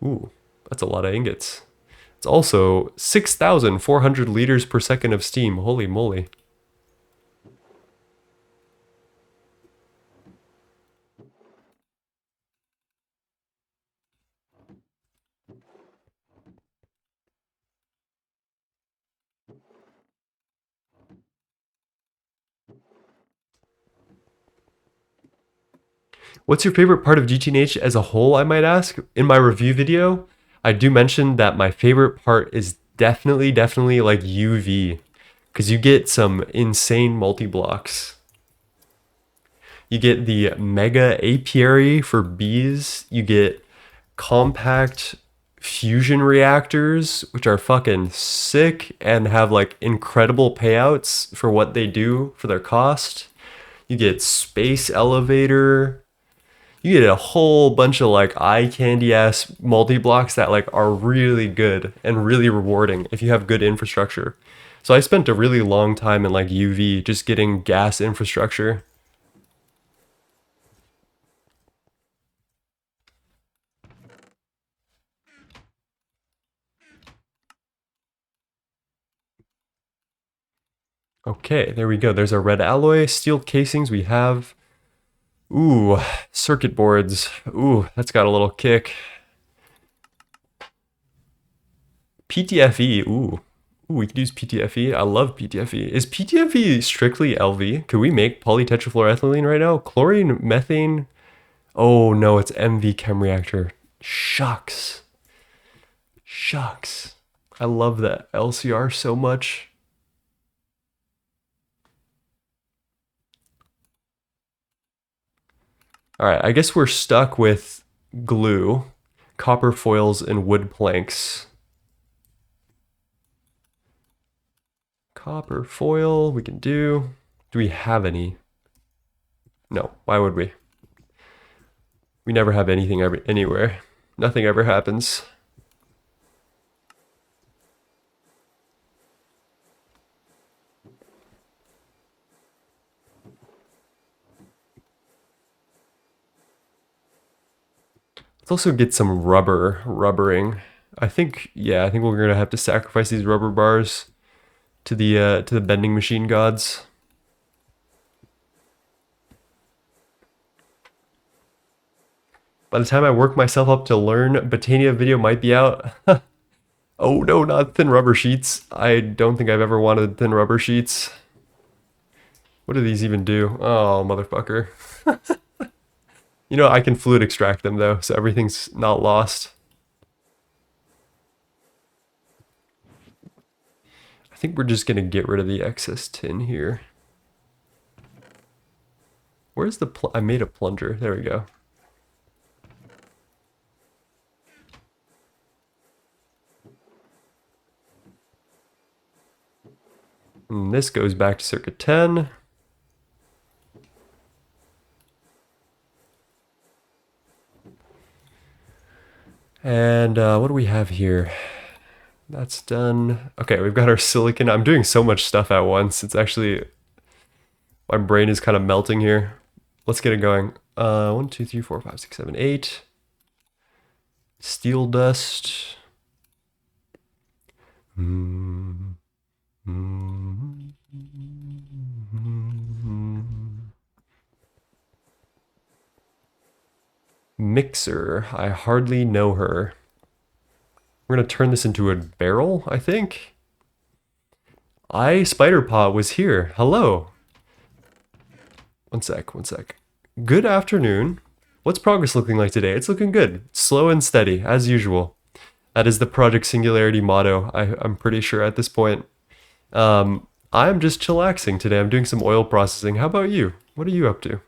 Ooh, that's a lot of ingots. It's also 6,400 liters per second of steam. Holy moly. What's your favorite part of GTNH as a whole, I might ask? In my review video, I do mention that my favorite part is definitely like UV. Because you get some insane multi-blocks. You get the mega apiary for bees. You get compact fusion reactors, which are fucking sick and have like incredible payouts for what they do for their cost. You get space elevator. You get a whole bunch of like eye candy ass multi blocks that like are really good and really rewarding if you have good infrastructure. So I spent a really long time in like UV just getting gas infrastructure. Okay, there we go. There's our red alloy steel casings we have. Ooh, circuit boards. Ooh, that's got a little kick. PTFE. Ooh, we could use PTFE. I love PTFE. Is PTFE strictly LV? Could we make polytetrafluoroethylene right now? Chlorine, methane. Oh no, it's MV chem reactor. Shucks. Shucks. I love that LCR so much. All right, I guess we're stuck with glue, copper foils, and wood planks. Copper foil we can do. Do we have any? No, why would we? We never have anything anywhere. Nothing ever happens. Let's also get some rubbering. I think we're gonna have to sacrifice these rubber bars to the bending machine gods. By the time I work myself up to learn, Botania video might be out. Oh no, not thin rubber sheets. I don't think I've ever wanted thin rubber sheets. What do these even do? Oh, motherfucker. You know, I can fluid extract them though, so everything's not lost. I think we're just gonna get rid of the excess tin here. Where's the I made a plunger. There we go. And this goes back to circuit 10. And what do we have here? That's done. Okay, we've got our silicon. I'm doing so much stuff at once. It's actually, my brain is kind of melting here. Let's get it going. 1, 2, 3, 4, 5, 6, 7, 8. Steel dust. Mixer. I hardly know her. We're gonna turn this into a barrel, I think. Spiderpaw was here. Hello. One sec. Good afternoon. What's progress looking like today? It's looking good. Slow and steady, as usual. That is the Project Singularity motto, I'm pretty sure at this point. I'm just chillaxing today. I'm doing some oil processing. How about you? What are you up to?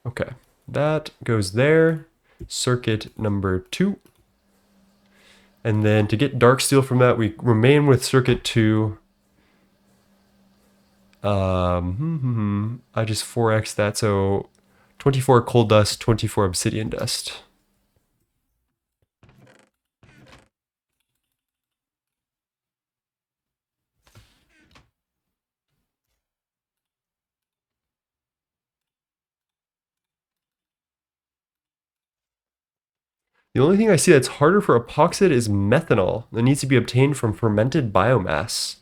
Okay, that goes there. Circuit number 2. And then to get dark steel from that, we remain with circuit 2. I just 4x that, so 24 coal dust, 24 obsidian dust. The only thing I see that's harder for epoxid is methanol that needs to be obtained from fermented biomass.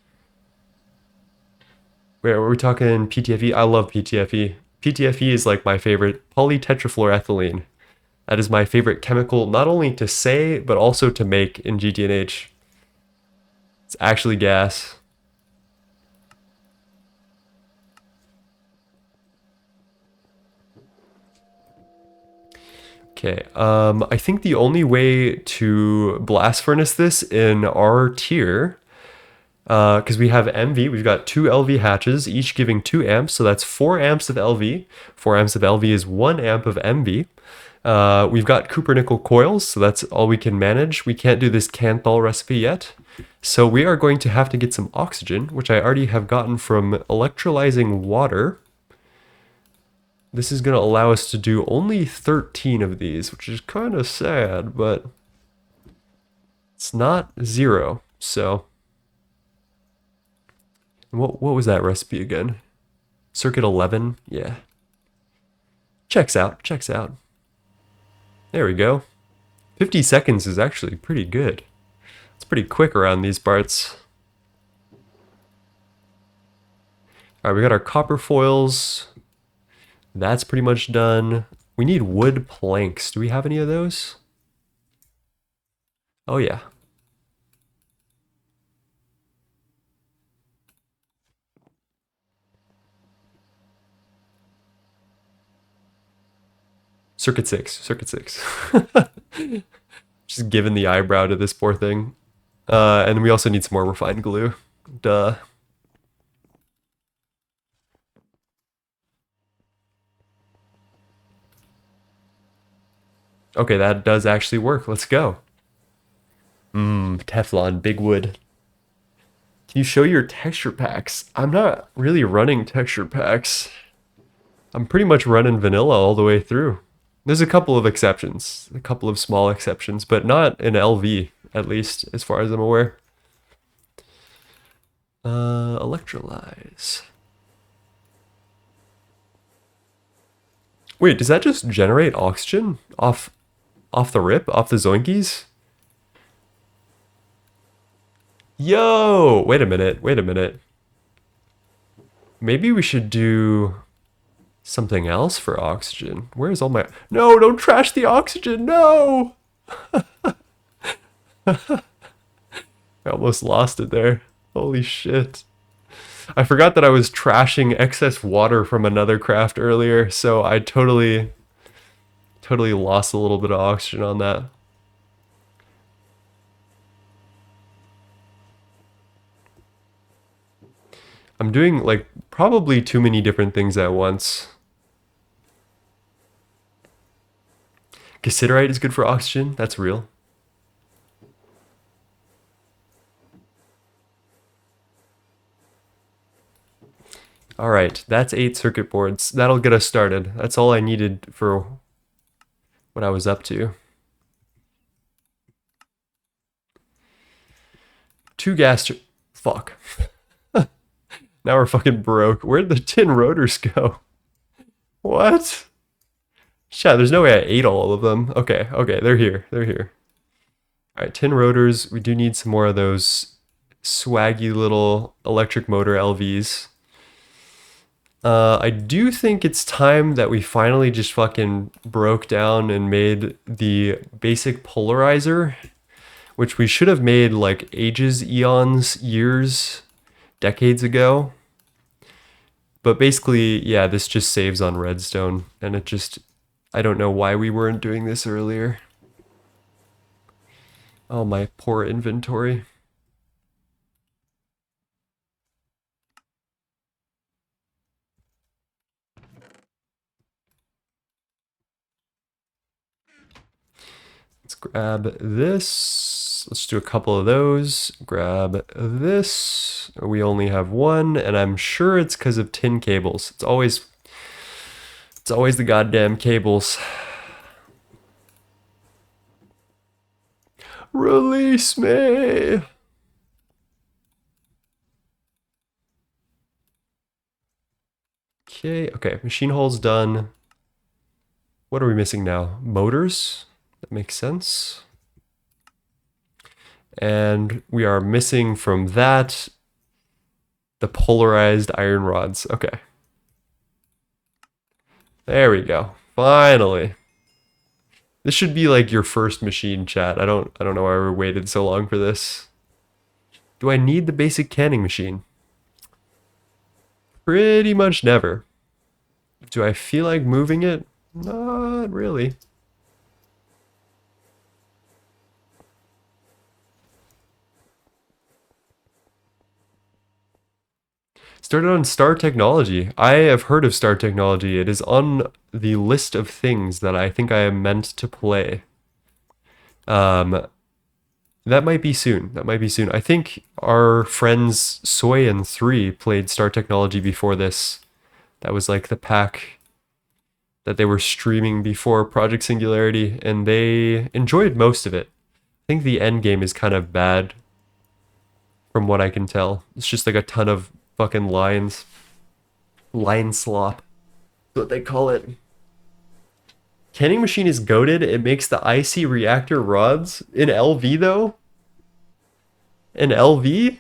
Wait, are we talking PTFE? I love PTFE. PTFE is like my favorite. Polytetrafluoroethylene. That is my favorite chemical, not only to say, but also to make in GTNH. It's actually gas. Okay, I think the only way to blast furnace this in our tier, because we have MV, we've got 2 LV hatches, each giving 2 amps, so that's 4 amps of LV. 4 amps of LV is 1 amp of MV. We've got copper nickel coils, so that's all we can manage. We can't do this Canthal recipe yet. So we are going to have to get some oxygen, which I already have gotten from electrolyzing water. This is going to allow us to do only 13 of these, which is kind of sad, but it's not 0. So what was that recipe again? Circuit 11? Yeah. Checks out. There we go. 50 seconds is actually pretty good. It's pretty quick around these parts. Alright, we got our copper foils. That's pretty much done. We need wood planks. Do we have any of those? Oh yeah. Circuit 6. Just giving the eyebrow to this poor thing. And we also need some more refined glue. Duh. Okay, that does actually work. Let's go. Teflon, big wood. Can you show your texture packs? I'm not really running texture packs. I'm pretty much running vanilla all the way through. There's a couple of exceptions, a couple of small exceptions, but not in LV, at least, as far as I'm aware. Electrolyze. Wait, does that just generate oxygen off the rip, off the zoinkies? Yo, wait a minute, wait a minute. Maybe we should do something else for oxygen. Where's all my... No, don't trash the oxygen, no! I almost lost it there. Holy shit. I forgot that I was trashing excess water from another craft earlier, so I totally lost a little bit of oxygen on that. I'm doing like probably too many different things at once. Cassiterite is good for oxygen, that's real. All right, that's 8 circuit boards. That'll get us started. That's all I needed for what I was up to. 2 gas... Fuck. Now we're fucking broke. Where'd the tin rotors go? What? Chat, there's no way I ate all of them. Okay, okay, they're here. They're here. All right, tin rotors. We do need some more of those swaggy little electric motor LVs. I do think it's time that we finally just fucking broke down and made the basic polarizer, which we should have made like ages, eons, years, decades ago. But basically, yeah, this just saves on redstone, and it just... I don't know why we weren't doing this earlier. Oh, my poor inventory. Let's grab this. Let's do a couple of those. Grab this. We only have one, and I'm sure it's because of tin cables. It's always the goddamn cables. Release me. Okay, machine hole's done. What are we missing now? Motors? That makes sense. And we are missing from that the polarized iron rods. Okay. There we go. Finally. This should be like your first machine, chat. I don't know why we waited so long for this. Do I need the basic canning machine? Pretty much never. Do I feel like moving it? Not really. Started on Star Technology. I have heard of Star Technology. It is on the list of things that I think I am meant to play. That might be soon. That might be soon. I think our friends Soy and 3 played Star Technology before this. That was like the pack that they were streaming before Project Singularity, and they enjoyed most of it. I think the end game is kind of bad from what I can tell. It's just like a ton of fucking lines. Line slop. That's what they call it. Canning machine is goated. It makes the IC reactor rods in LV though. In LV?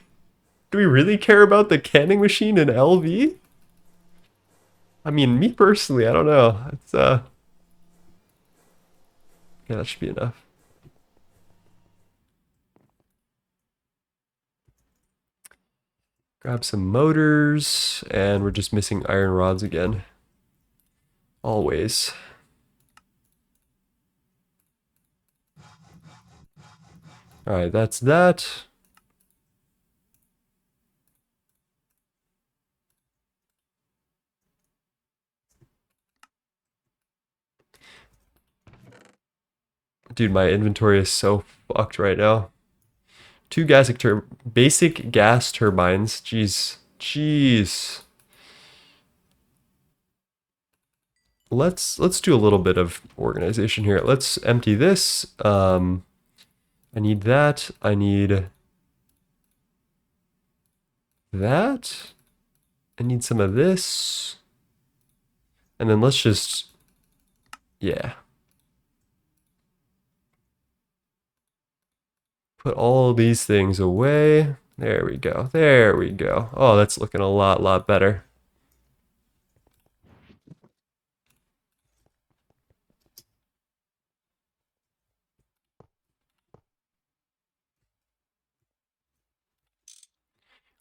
Do we really care about the canning machine in LV? I mean, me personally, I don't know. It's yeah, that should be enough. Grab some motors, and we're just missing iron rods again. Always. Alright, that's that. Dude, my inventory is so fucked right now. Two basic gas turbines. Jeez. Jeez. Let's do a little bit of organization here. Let's empty this. I need that. I need that. I need some of this. And then let's just, yeah. Put all these things away. There we go. There we go. Oh, that's looking a lot better.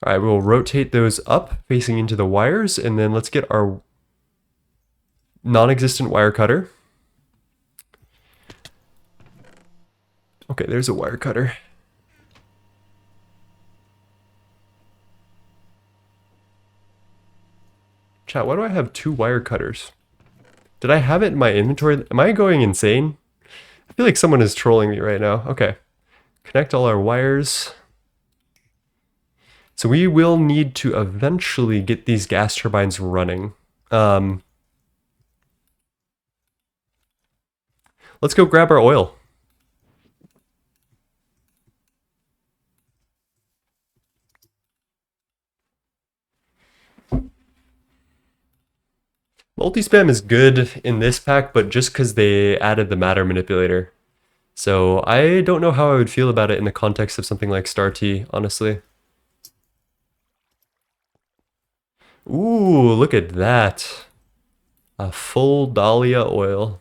All right, we'll rotate those up facing into the wires, and then let's get our non-existent wire cutter. Okay, there's a wire cutter. Chat, why do I have two wire cutters? Did I have it in my inventory? Am I going insane? I feel like someone is trolling me right now. Okay. Connect all our wires. So we will need to eventually get these gas turbines running. Let's go grab our oil. Multi-spam is good in this pack, but just because they added the matter manipulator. So I don't know how I would feel about it in the context of something like Star T, honestly. Ooh, look at that. A full Dahlia oil.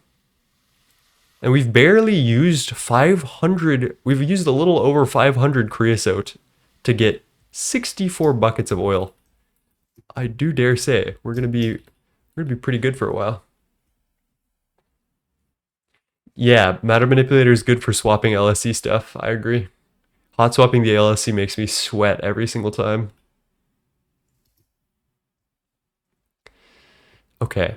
And we've barely used 500, we've used a little over 500 creosote to get 64 buckets of oil. I do dare say we're gonna be pretty good for a while. Yeah, matter manipulator is good for swapping LSC stuff. I agree. Hot swapping the LSC makes me sweat every single time. Okay.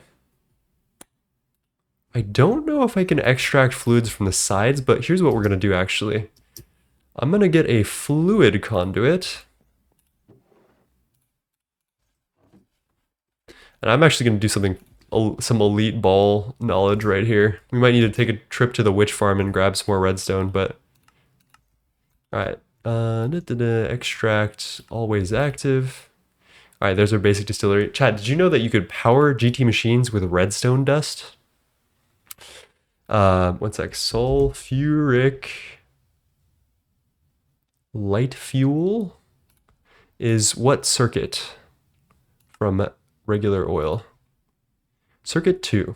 I don't know if I can extract fluids from the sides, but here's what we're gonna do actually. I'm gonna get a fluid conduit. And I'm actually gonna do some elite ball knowledge right here. We might need to take a trip to the witch farm and grab some more redstone, but all right. Extract always active. All right, there's our basic distillery. Chat, did you know that you could power GT machines with redstone dust? One sec. Sulfuric light fuel is what circuit from regular oil? Circuit 2.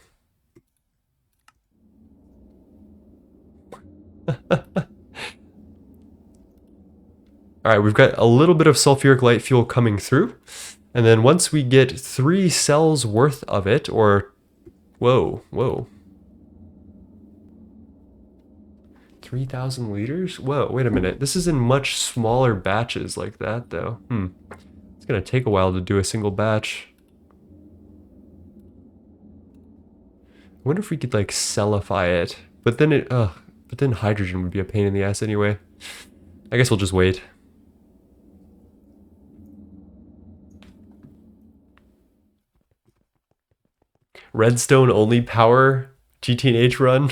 All right, we've got a little bit of sulfuric light fuel coming through. And then once we get 3 cells worth of it, or, whoa. 3,000 liters? Whoa, wait a minute. This is in much smaller batches like that, though. It's gonna take a while to do a single batch. I wonder if we could, like, cellify it. But then hydrogen would be a pain in the ass anyway. I guess we'll just wait. Redstone only power GTNH run?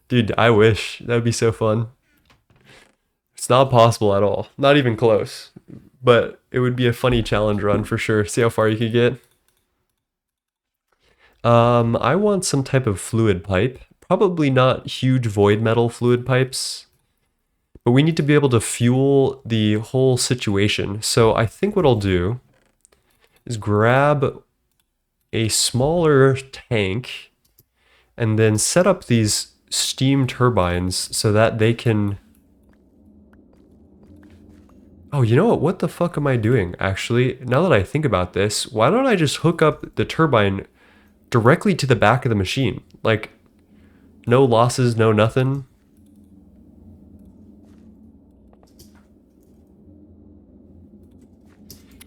Dude, I wish. That would be so fun. It's not possible at all. Not even close. But it would be a funny challenge run for sure. See how far you could get. I want some type of fluid pipe. Probably not huge void metal fluid pipes. But we need to be able to fuel the whole situation. So I think what I'll do is grab a smaller tank and then set up these steam turbines so that they can... Oh, you know what? What the fuck am I doing, actually? Now that I think about this, why don't I just hook up the turbine directly to the back of the machine? Like, no losses, no nothing.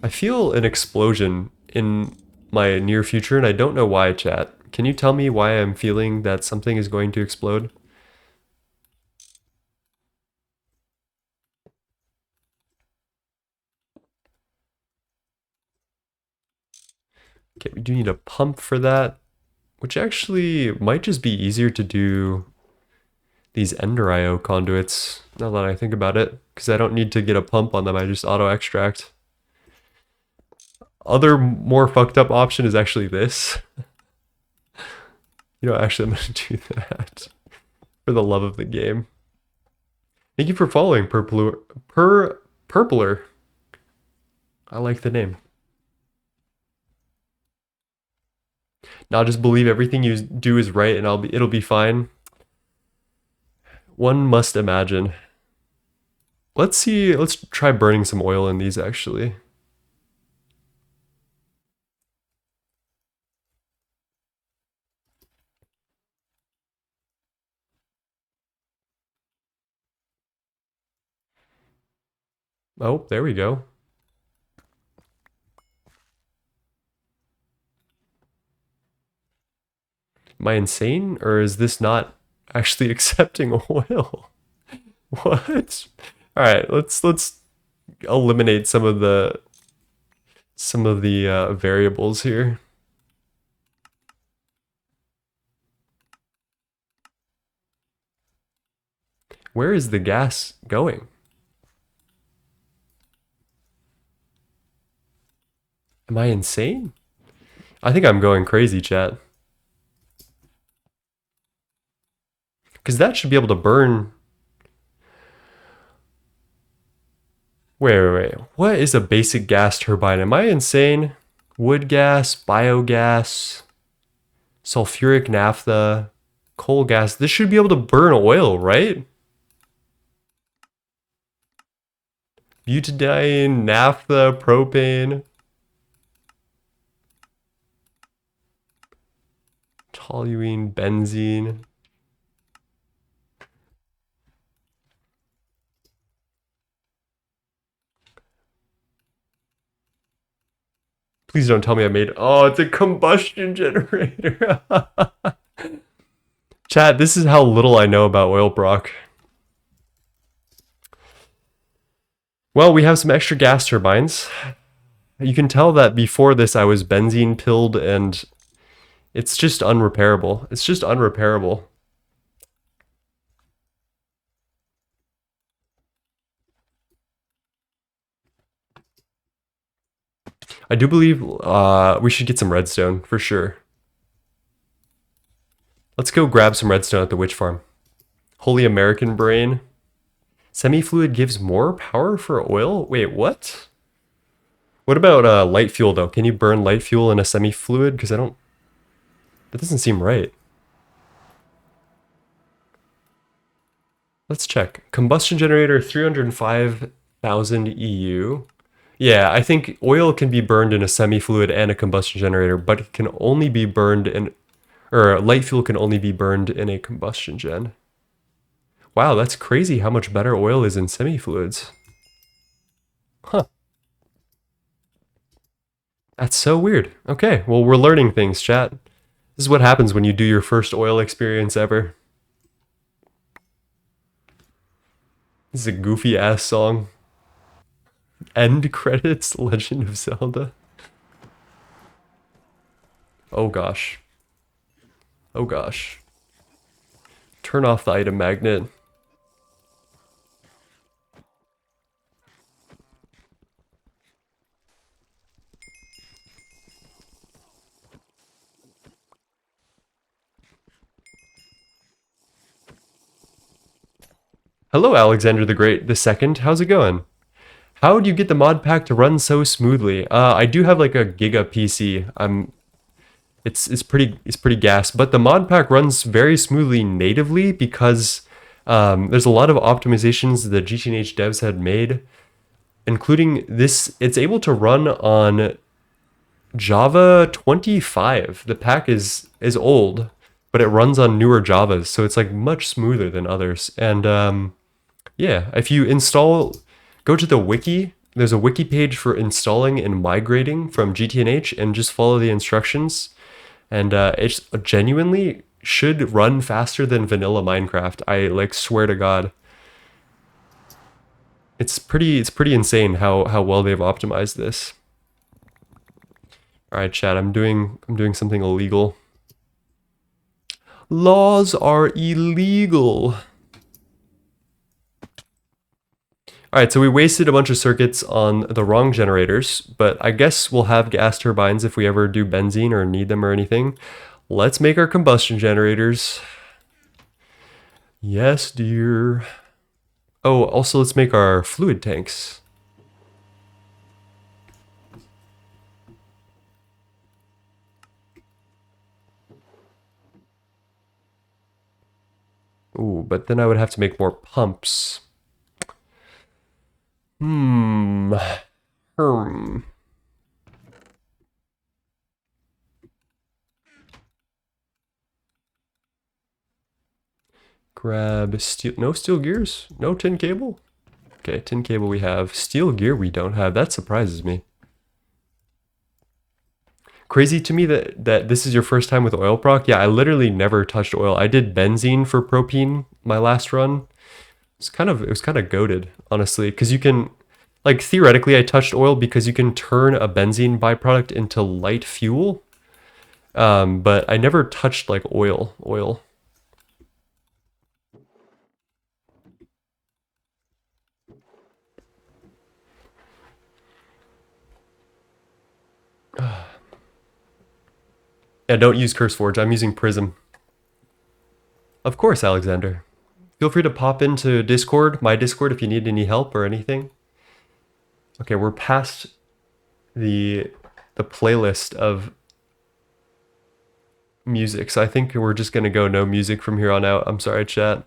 I feel an explosion in my near future, and I don't know why, chat. Can you tell me why I'm feeling that something is going to explode? Okay, we do need a pump for that, which actually might just be easier to do these Ender IO conduits, now that I think about it, because I don't need to get a pump on them, I just auto extract. Other more fucked up option is actually this. You know, actually I'm gonna do that for the love of the game. Thank you for following Purpler. I like the name. Now just believe everything you do is right and it'll be fine. One must imagine. Let's try burning some oil in these actually. Oh, there we go. Am I insane, or is this not actually accepting oil? What? All right, let's eliminate some of the variables here. Where is the gas going? Am I insane? I think I'm going crazy, chat. Because that should be able to burn. Wait. What is a basic gas turbine? Am I insane? Wood gas, biogas, sulfuric naphtha, coal gas. This should be able to burn oil, right? Butadiene, naphtha, propane, toluene, benzene. Please don't tell me I made... Oh, it's a combustion generator. Chat, this is how little I know about oil brock. Well, we have some extra gas turbines. You can tell that before this I was benzene pilled and it's just unrepairable. It's just unrepairable. I do believe we should get some redstone for sure. Let's go grab some redstone at the witch farm. Holy American brain. Semi-fluid gives more power for oil? Wait, what? What about light fuel though? Can you burn light fuel in a semi-fluid? Because that doesn't seem right. Let's check. Combustion generator 305,000 EU. Yeah, I think oil can be burned in a semi-fluid and a combustion generator, but it can only be burned in, or light fuel can only be burned in a combustion gen. Wow, that's crazy how much better oil is in semi-fluids. Huh. That's so weird. Okay, well, we're learning things, chat. This is what happens when you do your first oil experience ever. This is a goofy-ass song. End credits, Legend of Zelda. Oh gosh. Oh gosh. Turn off the item magnet. Hello, Alexander the Great the Second. How's it going? How do you get the mod pack to run so smoothly? I do have like a Giga PC. It's pretty gas, but the mod pack runs very smoothly natively because there's a lot of optimizations the GTNH devs had made, including this. It's able to run on Java 25. The pack is old, but it runs on newer Javas, so it's like much smoother than others. And yeah, if you go to the wiki. There's a wiki page for installing and migrating from GTNH, and just follow the instructions. And it's genuinely should run faster than vanilla Minecraft. I like swear to God. It's pretty insane how well they've optimized this. All right, chat. I'm doing something illegal. Laws are illegal. All right, so we wasted a bunch of circuits on the wrong generators, but I guess we'll have gas turbines if we ever do benzene or need them or anything. Let's make our combustion generators. Yes, dear. Oh, also let's make our fluid tanks. Ooh, but then I would have to make more pumps. Hmm. Grab steel. No steel gears? No tin cable? Okay, tin cable we have. Steel gear we don't have. That surprises me. Crazy to me that this is your first time with oil proc. Yeah, I literally never touched oil. I did benzene for propene my last run. It was kind of goated, honestly, because you can, like, theoretically I touched oil because you can turn a benzene byproduct into light fuel. But I never touched like oil. Yeah, don't use CurseForge. I'm using Prism. Of course, Alexander. Feel free to pop into Discord, my Discord, if you need any help or anything. Okay, we're past the playlist of music, so I think we're just gonna go no music from here on out. I'm sorry, chat.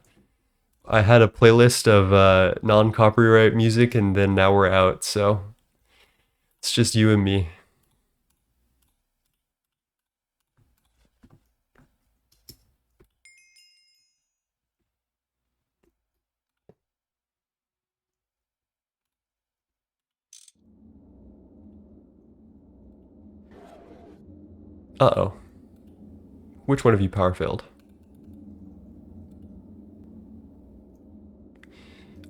I had a playlist of non-copyright music, and then now we're out, so it's just you and me. Uh-oh. Which one of you power failed?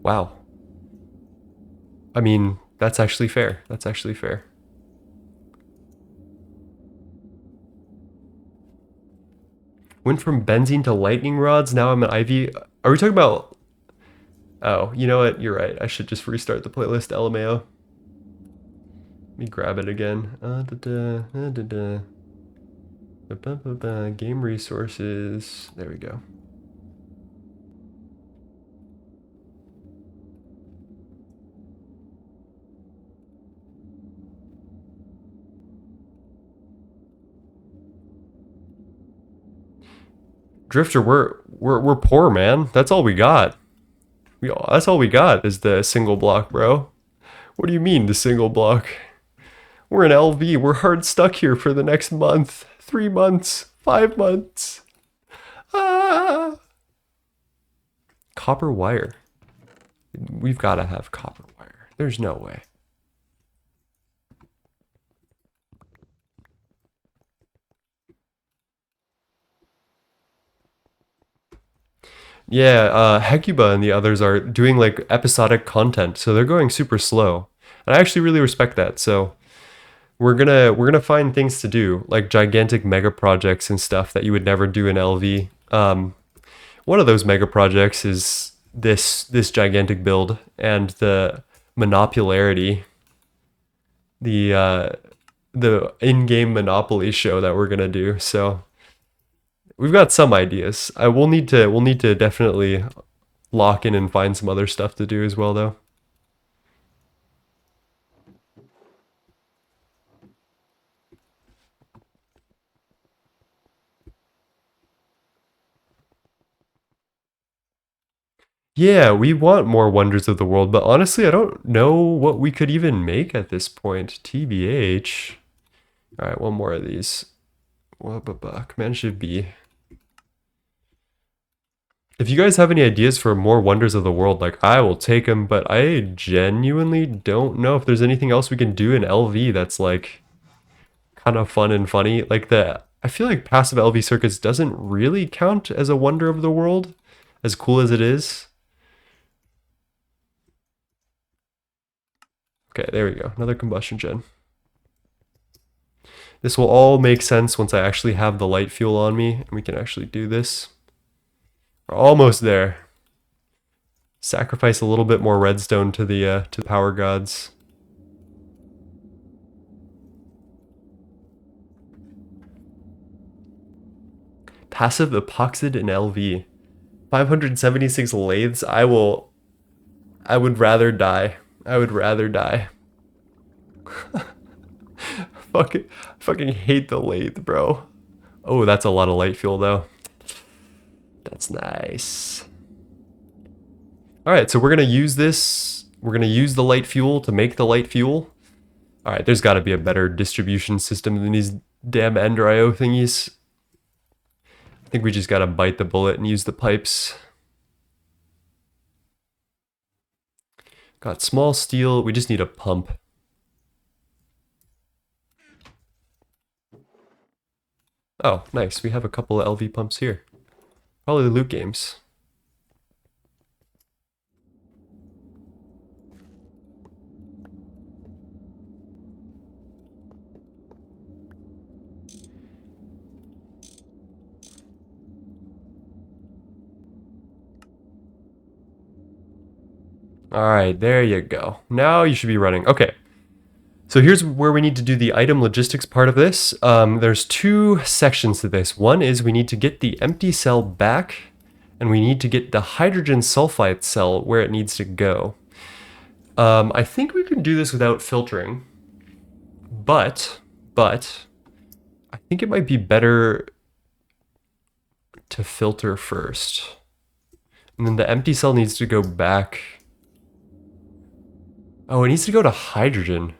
Wow. I mean, that's actually fair. That's actually fair. Went from benzene to lightning rods, now I'm an IV. Are we talking about... Oh, you know what? You're right. I should just restart the playlist, LMAO. Let me grab it again. Game resources. There we go. Drifter, we're poor, man. That's all we got. That's all we got is the single block, bro. What do you mean the single block? We're in LV. We're hard stuck here for the next month, 3 months, 5 months. Ah! Copper wire. We've got to have copper wire. There's no way. Yeah, Hecuba and the others are doing like episodic content, so they're going super slow. And I actually really respect that. So we're gonna find things to do, like gigantic mega projects and stuff that you would never do in LV. One of those mega projects is this gigantic build and the monopolarity, the in-game Monopoly show that we're gonna do. So we've got some ideas. I will need to we'll need to definitely lock in and find some other stuff to do as well, though. Yeah, we want more Wonders of the World, but honestly, I don't know what we could even make at this point. TBH. All right, one more of these. Command Shift B. If you guys have any ideas for more Wonders of the World, like, I will take them, but I genuinely don't know if there's anything else we can do in LV that's like kind of fun and funny. I feel like passive LV circuits doesn't really count as a Wonder of the World, as cool as it is. Okay, there we go. Another combustion gen. This will all make sense once I actually have the light fuel on me and we can actually do this. We're almost there. Sacrifice a little bit more redstone to the power gods. Passive epoxid and LV. 576 lathes. I would rather die. I would rather die. Fucking hate the lathe, bro. Oh, that's a lot of light fuel though. That's nice. All right, so we're gonna use this. We're gonna use the light fuel to make the light fuel. All right, there's got to be a better distribution system than these damn Ender IO thingies. I think we just gotta bite the bullet and use the pipes. Got small steel. We just need a pump. Oh, nice. We have a couple of LV pumps here. Probably loot games. All right, there you go. Now you should be running. Okay. So here's where we need to do the item logistics part of this. There's two sections to this. One is we need to get the empty cell back, and we need to get the hydrogen sulfide cell where it needs to go. I think we can do this without filtering, but I think it might be better to filter first. And then the empty cell needs to go back. Oh, it needs to go to hydrogen.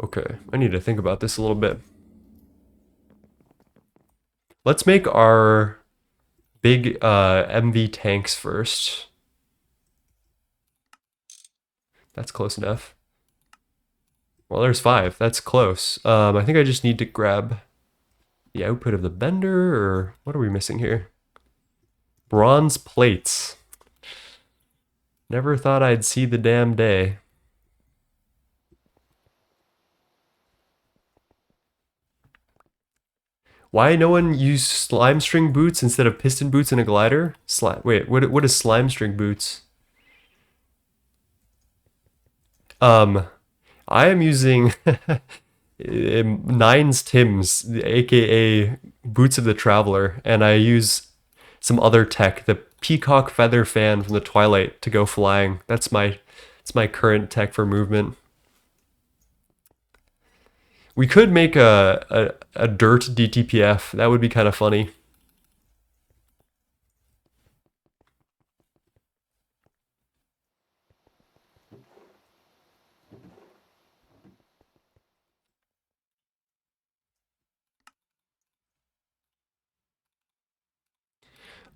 Okay, I need to think about this a little bit. Let's make our big MV tanks first. That's close enough. Well, there's 5. That's close. I think I just need to grab the output of the bender, or what are we missing here? Bronze plates. Never thought I'd see the damn day. Why no one used slime string boots instead of piston boots in a glider? Wait, what is slime string boots? I am using Nines Tim's, aka Boots of the Traveler, and I use some other tech, the peacock feather fan from the Twilight, to go flying. That's my current tech for movement. We could make a dirt DTPF. That would be kind of funny.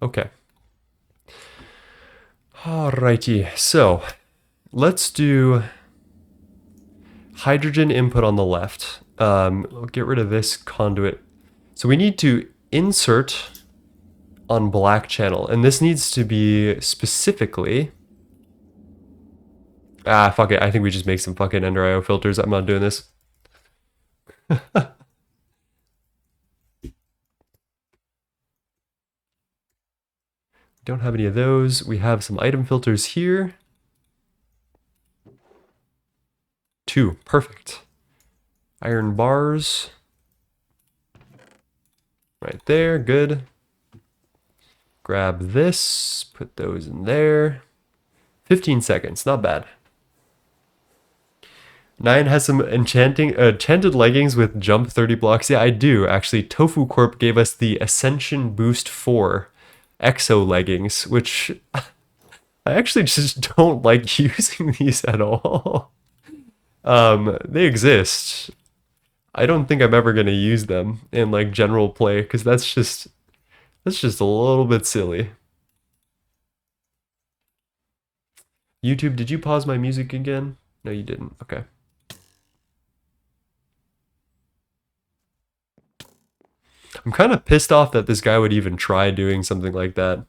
Okay. Alrighty, so let's do hydrogen input on the left. We'll get rid of this conduit. So we need to insert on black channel, and this needs to be specifically... Ah, fuck it. I think we just make some fucking Ender IO filters. I'm not doing this. Don't have any of those. We have some item filters here. 2, perfect. Iron bars. Right there, good. Grab this, put those in there. 15 seconds, not bad. 9 has some enchanted leggings with jump 30 blocks. Yeah, I do, actually. Tofu Corp gave us the Ascension Boost 4 Exo leggings, which I actually just don't like using these at all. They exist. I don't think I'm ever gonna use them in like general play, because that's just a little bit silly. YouTube, did you pause my music again? No, you didn't. Okay. I'm kind of pissed off that this guy would even try doing something like that.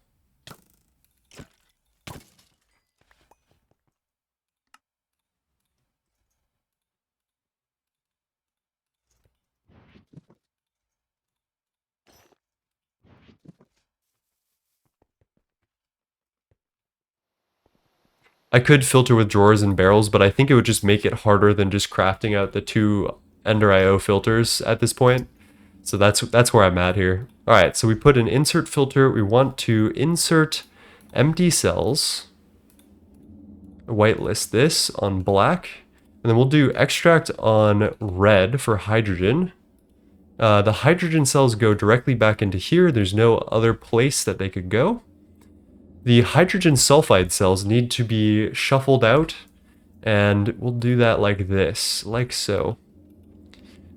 I could filter with drawers and barrels, but I think it would just make it harder than just crafting out the 2 Ender IO filters at this point. So that's where I'm at here. All right, so we put an insert filter. We want to insert empty cells, whitelist this on black, and then we'll do extract on red for hydrogen. The hydrogen cells go directly back into here. There's no other place that they could go. The hydrogen sulfide cells need to be shuffled out, and we'll do that like this, like so.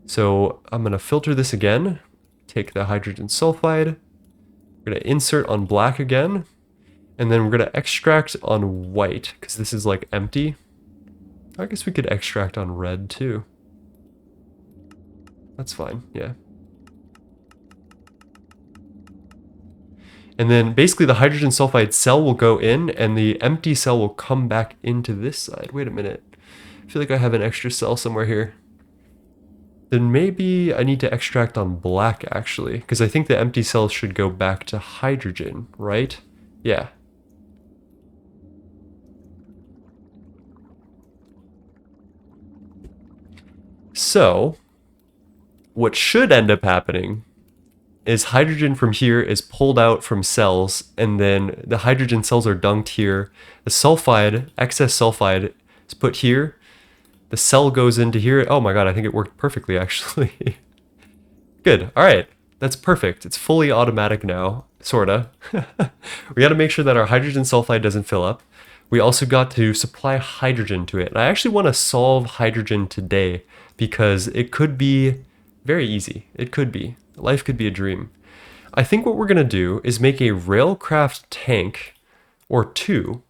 So I'm going to filter this again, take the hydrogen sulfide, we're going to insert on black again, and then we're going to extract on white, because this is like empty. I guess we could extract on red too. That's fine, yeah. And then basically the hydrogen sulfide cell will go in and the empty cell will come back into this side. Wait a minute. I feel like I have an extra cell somewhere here. Then maybe I need to extract on black actually, because I think the empty cells should go back to hydrogen, right? Yeah. So, what should end up happening is hydrogen from here is pulled out from cells, and then the hydrogen cells are dunked here. The sulfide, excess sulfide, is put here. The cell goes into here. Oh my god, I think it worked perfectly, actually. Good, all right. That's perfect. It's fully automatic now, sorta. We gotta make sure that our hydrogen sulfide doesn't fill up. We also got to supply hydrogen to it. And I actually want to solve hydrogen today because it could be very easy. It could be. Life could be a dream. I think what we're going to do is make a railcraft tank or 2,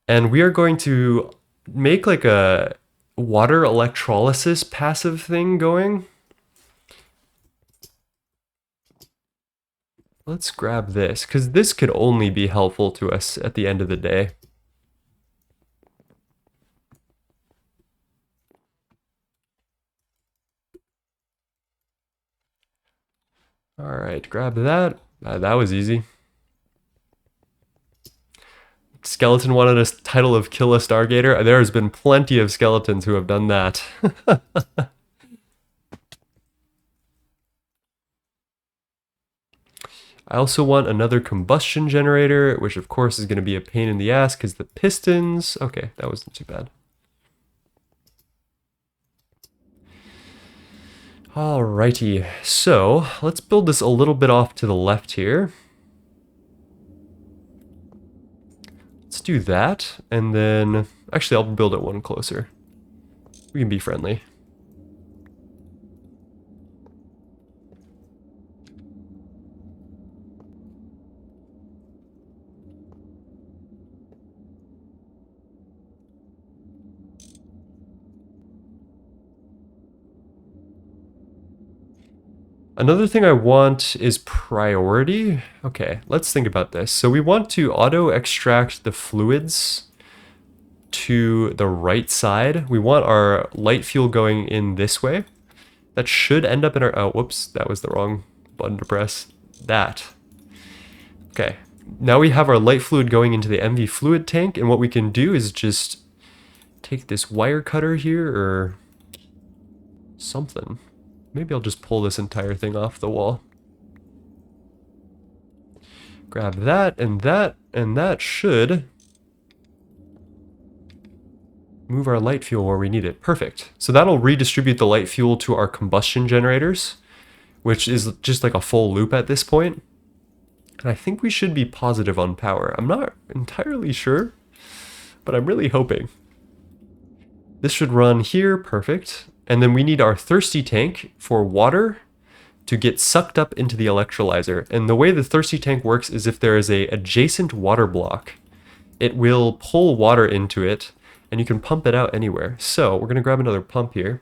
and we are going to make like a water electrolysis passive thing going. Let's grab this, because this could only be helpful to us at the end of the day. All right, grab that. That was easy. Skeleton wanted a title of Kill a Stargator. There has been plenty of skeletons who have done that. I also want another combustion generator, which of course is going to be a pain in the ass because the pistons... Okay, that wasn't too bad. Alrighty, so let's build this a little bit off to the left here. Let's do that, and then... Actually, I'll build it one closer. We can be friendly. Another thing I want is priority. Okay, let's think about this. So we want to auto extract the fluids to the right side. We want our light fuel going in this way. That should end up in our... Oh, whoops, that was the wrong button to press. That. Okay, now we have our light fluid going into the MV fluid tank, and what we can do is just take this wire cutter here or something. Maybe I'll just pull this entire thing off the wall. Grab that, and that should move our light fuel where we need it. Perfect. So that'll redistribute the light fuel to our combustion generators, which is just like a full loop at this point. And I think we should be positive on power. I'm not entirely sure, but I'm really hoping. This should run here, perfect. And then we need our thirsty tank for water to get sucked up into the electrolyzer. And the way the thirsty tank works is if there is a adjacent water block, it will pull water into it, and you can pump it out anywhere. So we're going to grab another pump here.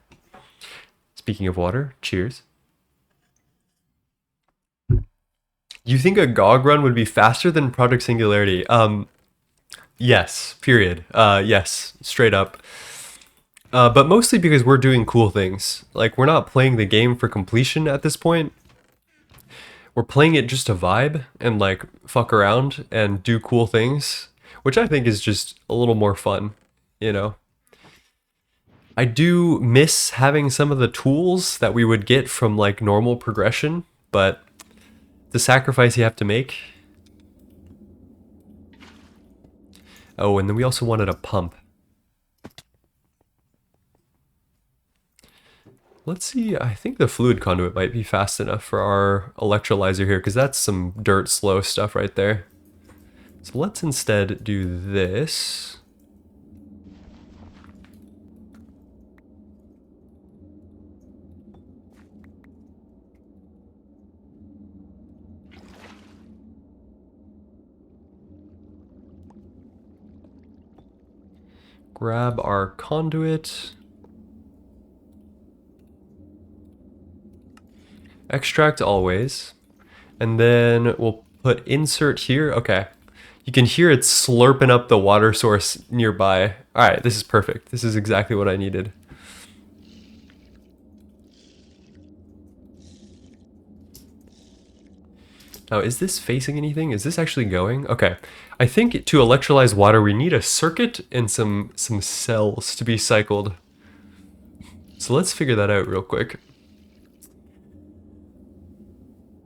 Speaking of water, cheers. You think a GOG run would be faster than Project Singularity? Yes, period. Yes, straight up. But mostly because we're doing cool things. Like, we're not playing the game for completion at this point. We're playing it just to vibe and, like, fuck around and do cool things. which I think is just a little more fun, you know. I do miss having some of the tools that we would get from like normal progression, but the sacrifice you have to make. Oh, and then we also wanted a pump. Let's see, I think the fluid conduit might be fast enough for our electrolyzer here, because that's some dirt slow stuff right there. So let's instead do this. Grab our conduit. Extract always. And then we'll put insert here. Okay. You can hear it slurping up the water source nearby. All right, this is perfect. This is exactly what I needed. Now, is this facing anything? Is this actually going? Okay. I think to electrolyze water, we need a circuit and some cells to be cycled. So let's figure that out real quick.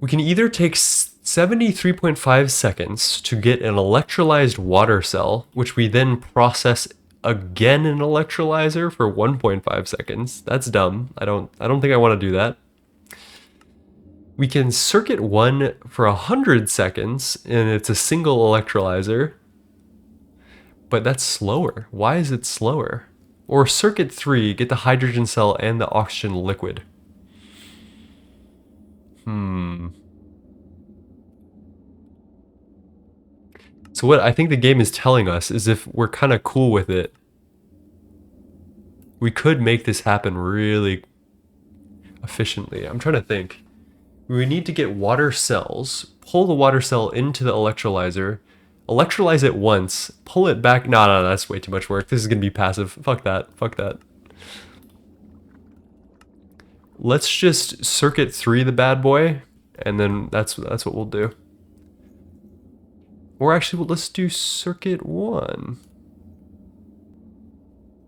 We can either take 73.5 seconds to get an electrolyzed water cell, which we then process again in an electrolyzer for 1.5 seconds. That's dumb. I don't think I want to do that. We can circuit one for 100 seconds, and it's a single electrolyzer. But that's slower. Why is it slower? Or circuit 3, get the hydrogen cell and the oxygen liquid. So what I think the game is telling us is if we're kind of cool with it, we could make this happen really efficiently. I'm trying to think. We need to get water cells, pull the water cell into the electrolyzer, electrolyze it once, pull it back. No, that's way too much work. This is going to be passive. Fuck that. Fuck that. Let's just circuit 3 the bad boy, and then that's what we'll do. Or actually, let's do circuit 1.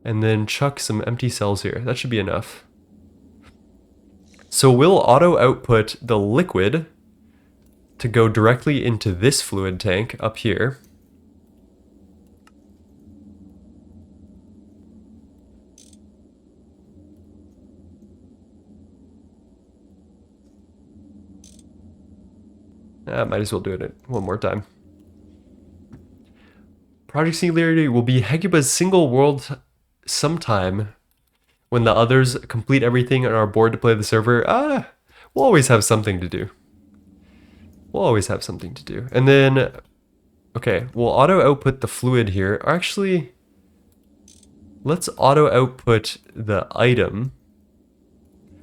And then chuck some empty cells here. That should be enough. So we'll auto output the liquid to go directly into this fluid tank up here. Might as well do it one more time. Project Singularity will be Hecuba's single world sometime when the others complete everything and are bored to play the server. We'll always have something to do. We'll always have something to do. And then, okay, we'll auto output the fluid here. Actually, let's auto output the item.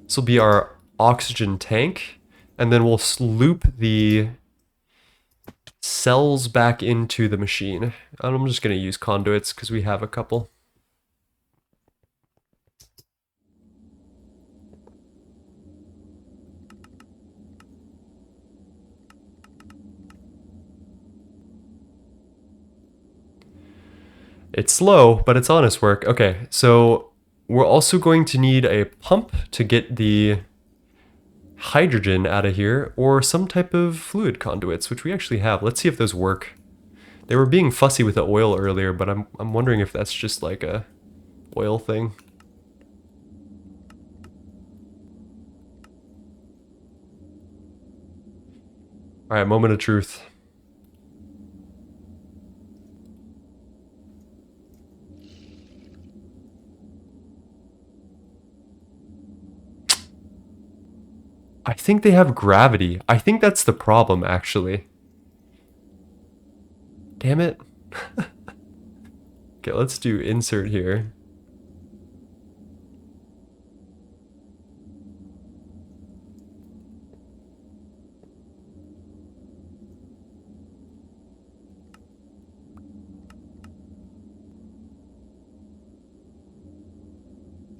This will be our oxygen tank. And then we'll loop the cells back into the machine. I'm just going to use conduits because we have a couple. It's slow, but it's honest work. Okay, so we're also going to need a pump to get the hydrogen out of here, or some type of fluid conduits, which we actually have. Let's see if those work. They were being fussy with the oil earlier, but I'm wondering if that's just like a oil thing. All right, moment of truth. I think they have gravity. I think that's the problem, actually. Damn it. Okay, let's do insert here.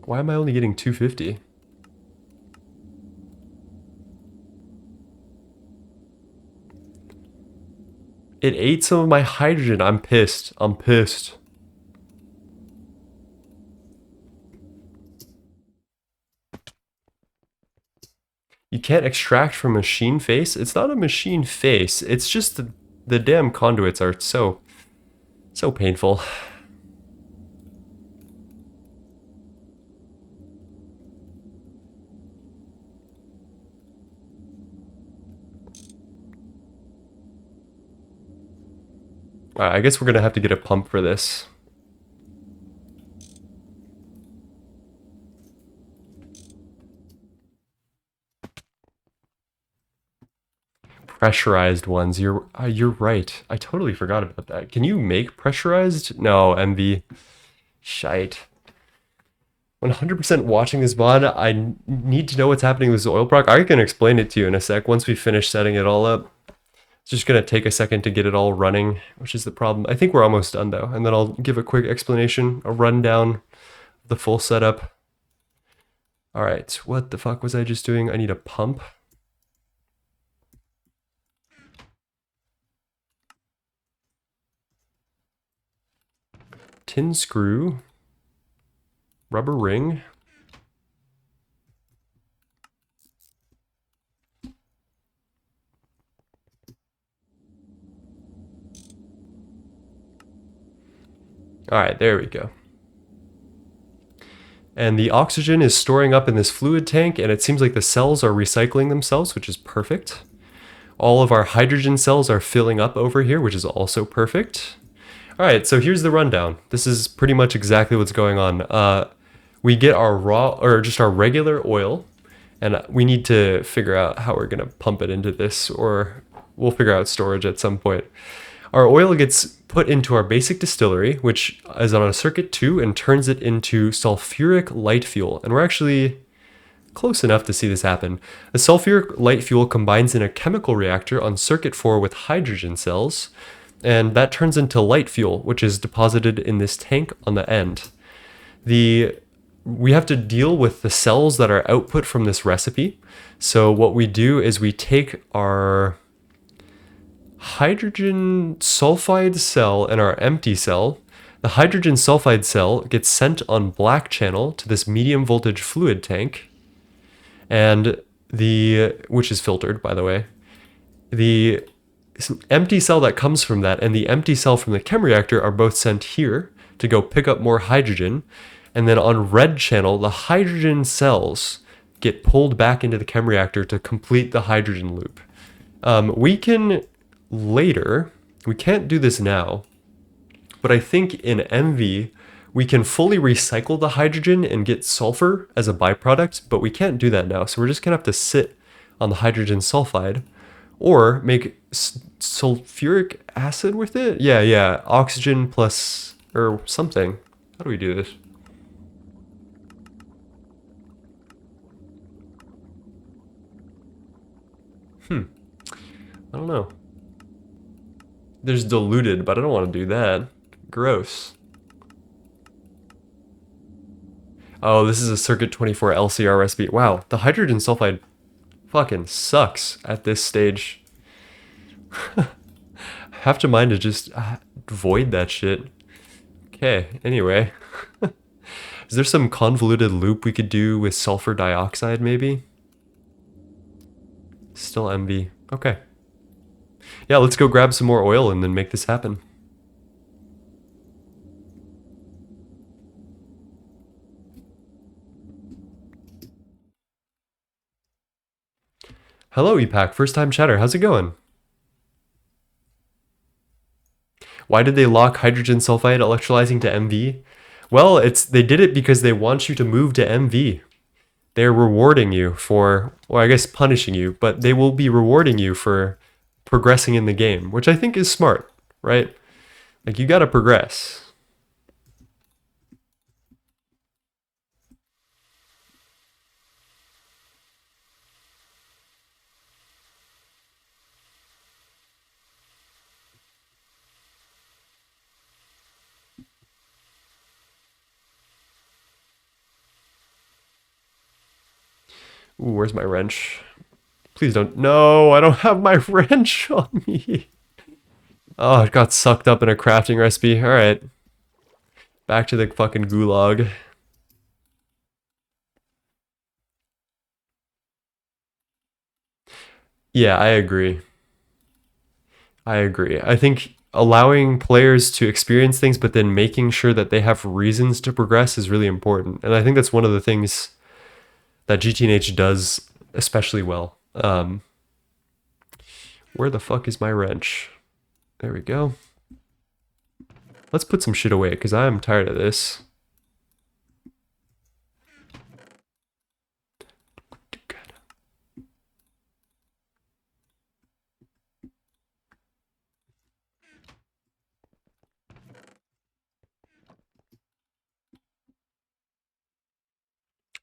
Why am I only getting 250? It ate some of my hydrogen. I'm pissed. I'm pissed. You can't extract from machine face? It's not a machine face. It's just the damn conduits are so painful. Alright, I guess we're gonna have to get a pump for this. Pressurized ones. You're right. I totally forgot about that. Can you make pressurized? No, MV. Shite. 100% watching this VOD. I need to know what's happening with this oil proc. I can explain it to you in a sec once we finish setting it all up. It's just gonna take a second to get it all running, which is the problem. I think we're almost done though, and then I'll give a quick explanation, a rundown of the full setup. All right, what the fuck was I just doing? I need a pump. Tin screw. Rubber ring. All right, there we go. And the oxygen is storing up in this fluid tank, and it seems like the cells are recycling themselves, which is perfect. All of our hydrogen cells are filling up over here, which is also perfect. All right, so here's the rundown. This is pretty much exactly what's going on. We get our raw, or just our regular oil, and we need to figure out how we're gonna pump it into this, or we'll figure out storage at some point. Our oil gets put into our basic distillery, which is on a circuit 2 and turns it into sulfuric light fuel. And we're actually close enough to see this happen. The sulfuric light fuel combines in a chemical reactor on circuit 4 with hydrogen cells, and that turns into light fuel, which is deposited in this tank on the end. We have to deal with the cells that are output from this recipe. So what we do is we take our hydrogen sulfide cell and our empty cell. The hydrogen sulfide cell gets sent on black channel to this medium voltage fluid tank, and which is filtered, by the way. The empty cell that comes from that and the empty cell from the chem reactor are both sent here to go pick up more hydrogen, and then on red channel, the hydrogen cells get pulled back into the chem reactor to complete the hydrogen loop. We can later, we can't do this now, but I think in MV, we can fully recycle the hydrogen and get sulfur as a byproduct, but we can't do that now. So we're just gonna have to sit on the hydrogen sulfide or make sulfuric acid with it. Yeah, oxygen plus, or something. How do we do this? I don't know. There's diluted, but I don't want to do that. Gross. Oh, this is a circuit 24 LCR recipe. Wow, the hydrogen sulfide fucking sucks at this stage. I have to mind to just void that shit. Okay, anyway. Is there some convoluted loop we could do with sulfur dioxide, maybe? Still MV. Okay. Yeah, let's go grab some more oil and then make this happen. Hello, EPAC. First time chatter. How's it going? Why did they lock hydrogen sulfide electrolyzing to MV? Well, they did it because they want you to move to MV. They're rewarding you for, well, I guess punishing you, but they will be rewarding you for progressing in the game, which I think is smart, right? Like, you gotta progress. Ooh, where's my wrench? Please don't. No, I don't have my wrench on me. Oh, it got sucked up in a crafting recipe. Alright. Back to the fucking gulag. Yeah, I agree. I agree. I think allowing players to experience things, but then making sure that they have reasons to progress is really important. And I think that's one of the things that GTNH does especially well. Where the fuck is my wrench? There we go. Let's put some shit away, because I'm tired of this.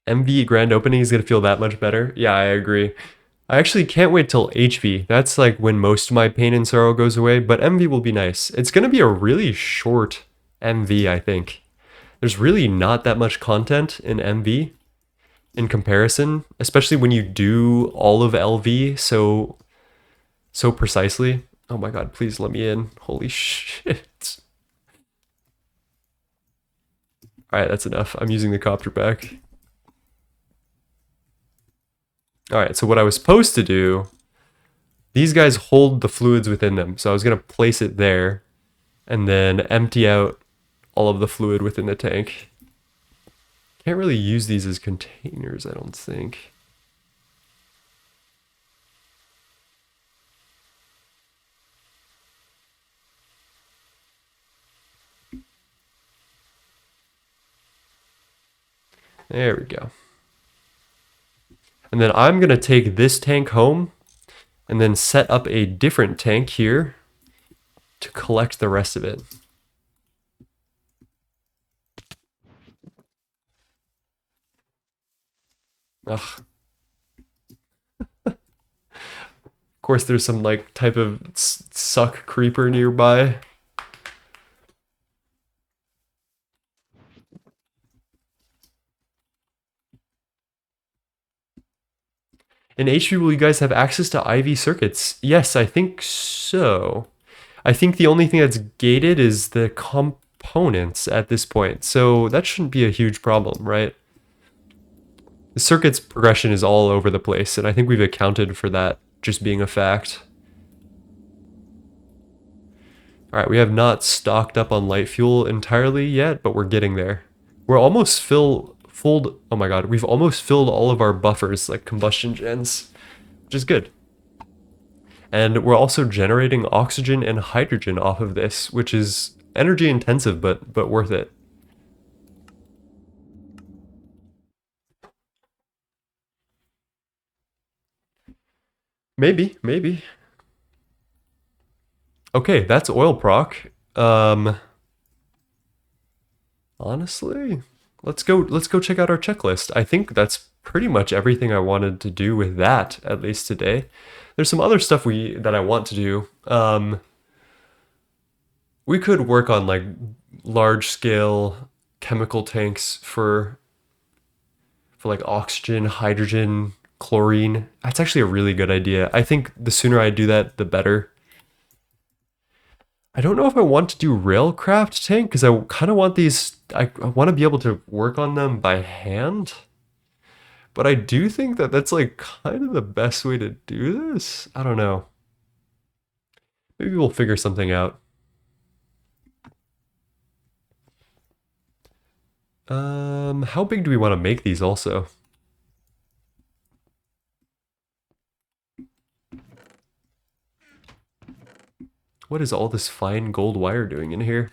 MV grand opening is going to feel that much better. Yeah, I agree. I actually can't wait till HV. That's like when most of my pain and sorrow goes away, but MV will be nice. It's going to be a really short MV, I think. There's really not that much content in MV in comparison, especially when you do all of LV so precisely. Oh my god, please let me in. Holy shit. Alright, that's enough. I'm using the copter pack. Alright, so what I was supposed to do, these guys hold the fluids within them. So I was going to place it there and then empty out all of the fluid within the tank. Can't really use these as containers, I don't think. There we go. And then I'm going to take this tank home and then set up a different tank here to collect the rest of it. Ugh. Of course, there's some like type of suck creeper nearby. In HP, will you guys have access to IV circuits? Yes, I think so. I think the only thing that's gated is the components at this point, so that shouldn't be a huge problem, right? The circuit's progression is all over the place, and I think we've accounted for that just being a fact. Alright, we have not stocked up on light fuel entirely yet, but we're getting there. We're almost filled, oh my god, we've almost filled all of our buffers, like combustion gens, which is good. And we're also generating oxygen and hydrogen off of this, which is energy intensive, but worth it. Maybe, maybe. Okay, that's oil proc. Honestly, let's go check out our checklist. I think that's pretty much everything I wanted to do with that, at least today. There's some other stuff that I want to do. We could work on like large scale chemical tanks for like oxygen, hydrogen, chlorine. That's actually a really good idea. I think the sooner I do that, the better. I don't know if I want to do railcraft tank because I kind of want these. I want to be able to work on them by hand. But I do think that that's like kind of the best way to do this. I don't know. Maybe we'll figure something out. How big do we want to make these also? What is all this fine gold wire doing in here?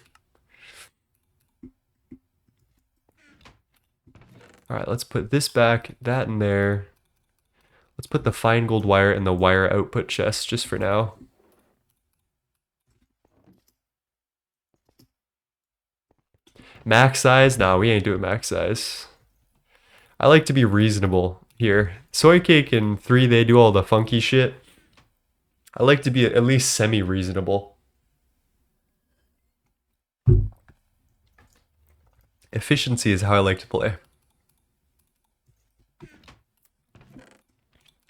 All right, let's put this back, that in there. Let's put the fine gold wire in the wire output chest just for now. Max size? Nah, we ain't doing max size. I like to be reasonable here. Soy Cake and 3, they do all the funky shit. I like to be at least semi-reasonable. Efficiency is how I like to play.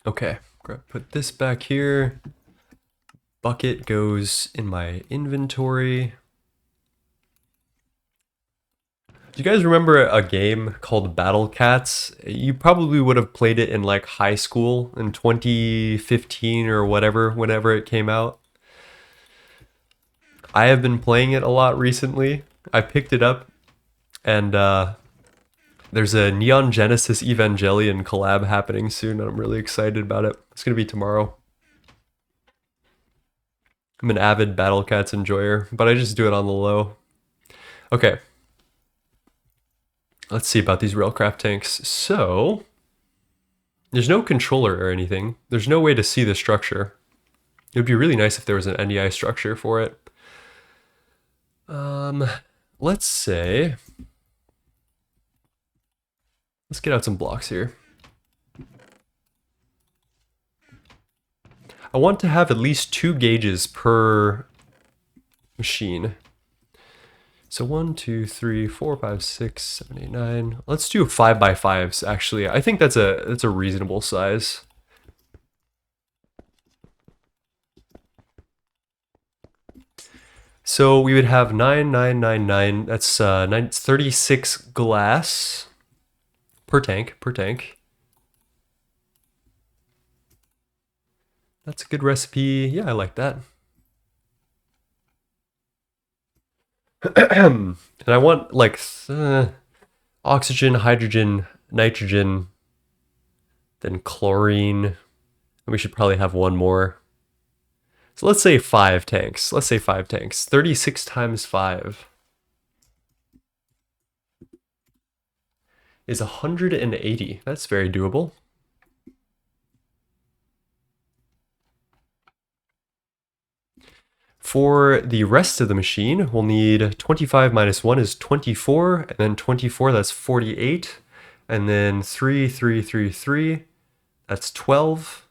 Okay, put this back here. Bucket goes in my inventory. Do you guys remember a game called Battle Cats? You probably would have played it in like high school in 2015 or whatever, whenever it came out. I have been playing it a lot recently. I picked it up, and there's a Neon Genesis Evangelion collab happening soon, and I'm really excited about it. It's gonna be tomorrow. I'm an avid Battle Cats enjoyer, but I just do it on the low. Okay, let's see about these railcraft tanks. So, there's no controller or anything. There's no way to see the structure. It would be really nice if there was an NDI structure for it. Let's say, let's get out some blocks here. I want to have at least 2 gauges per machine. So 1, 2, 3, 4, 5, 6, 7, 8, 9. Let's do 5x5s, actually. I think that's a reasonable size. So we would have 9, 9, 9, 9. That's 36 glass per tank, That's a good recipe. Yeah, I like that. And I want like oxygen, hydrogen, nitrogen, then chlorine. And we should probably have one more. So let's say 5 tanks. Let's say 5 tanks. 36 times 5 is 180. That's very doable. For the rest of the machine, we'll need 25 minus 1 is 24, and then 24, that's 48, and then 3, 3, 3, 3, that's 12,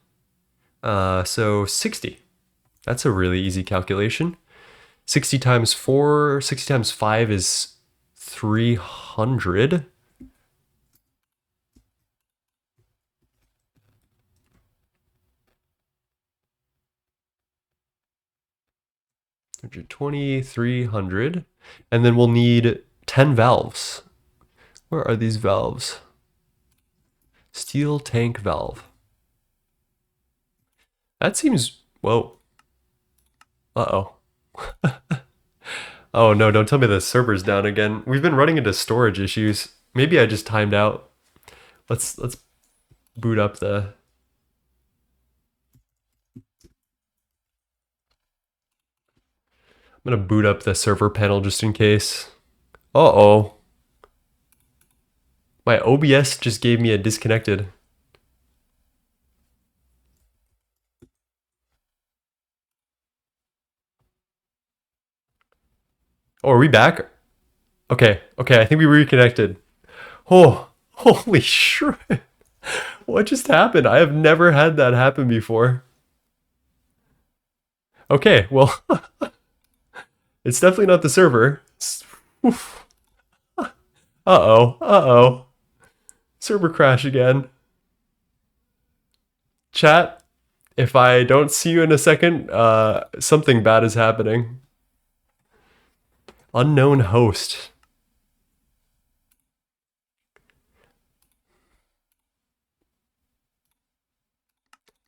so 60. That's a really easy calculation. 60 times 4, 60 times 5 is 300. 120, 300. And then we'll need 10 valves. Where are these valves? Steel tank valve. That seems, whoa. Uh-oh. Oh no, don't tell me the server's down again. We've been running into storage issues. Maybe I just timed out. Let's boot up the... I'm gonna boot up the server panel just in case. Uh-oh. My OBS just gave me a disconnected. Oh, are we back? Okay, I think we reconnected. Oh, holy shit. What just happened? I have never had that happen before. Okay, well, it's definitely not the server. Uh-oh. Server crash again. Chat, if I don't see you in a second, something bad is happening. Unknown host.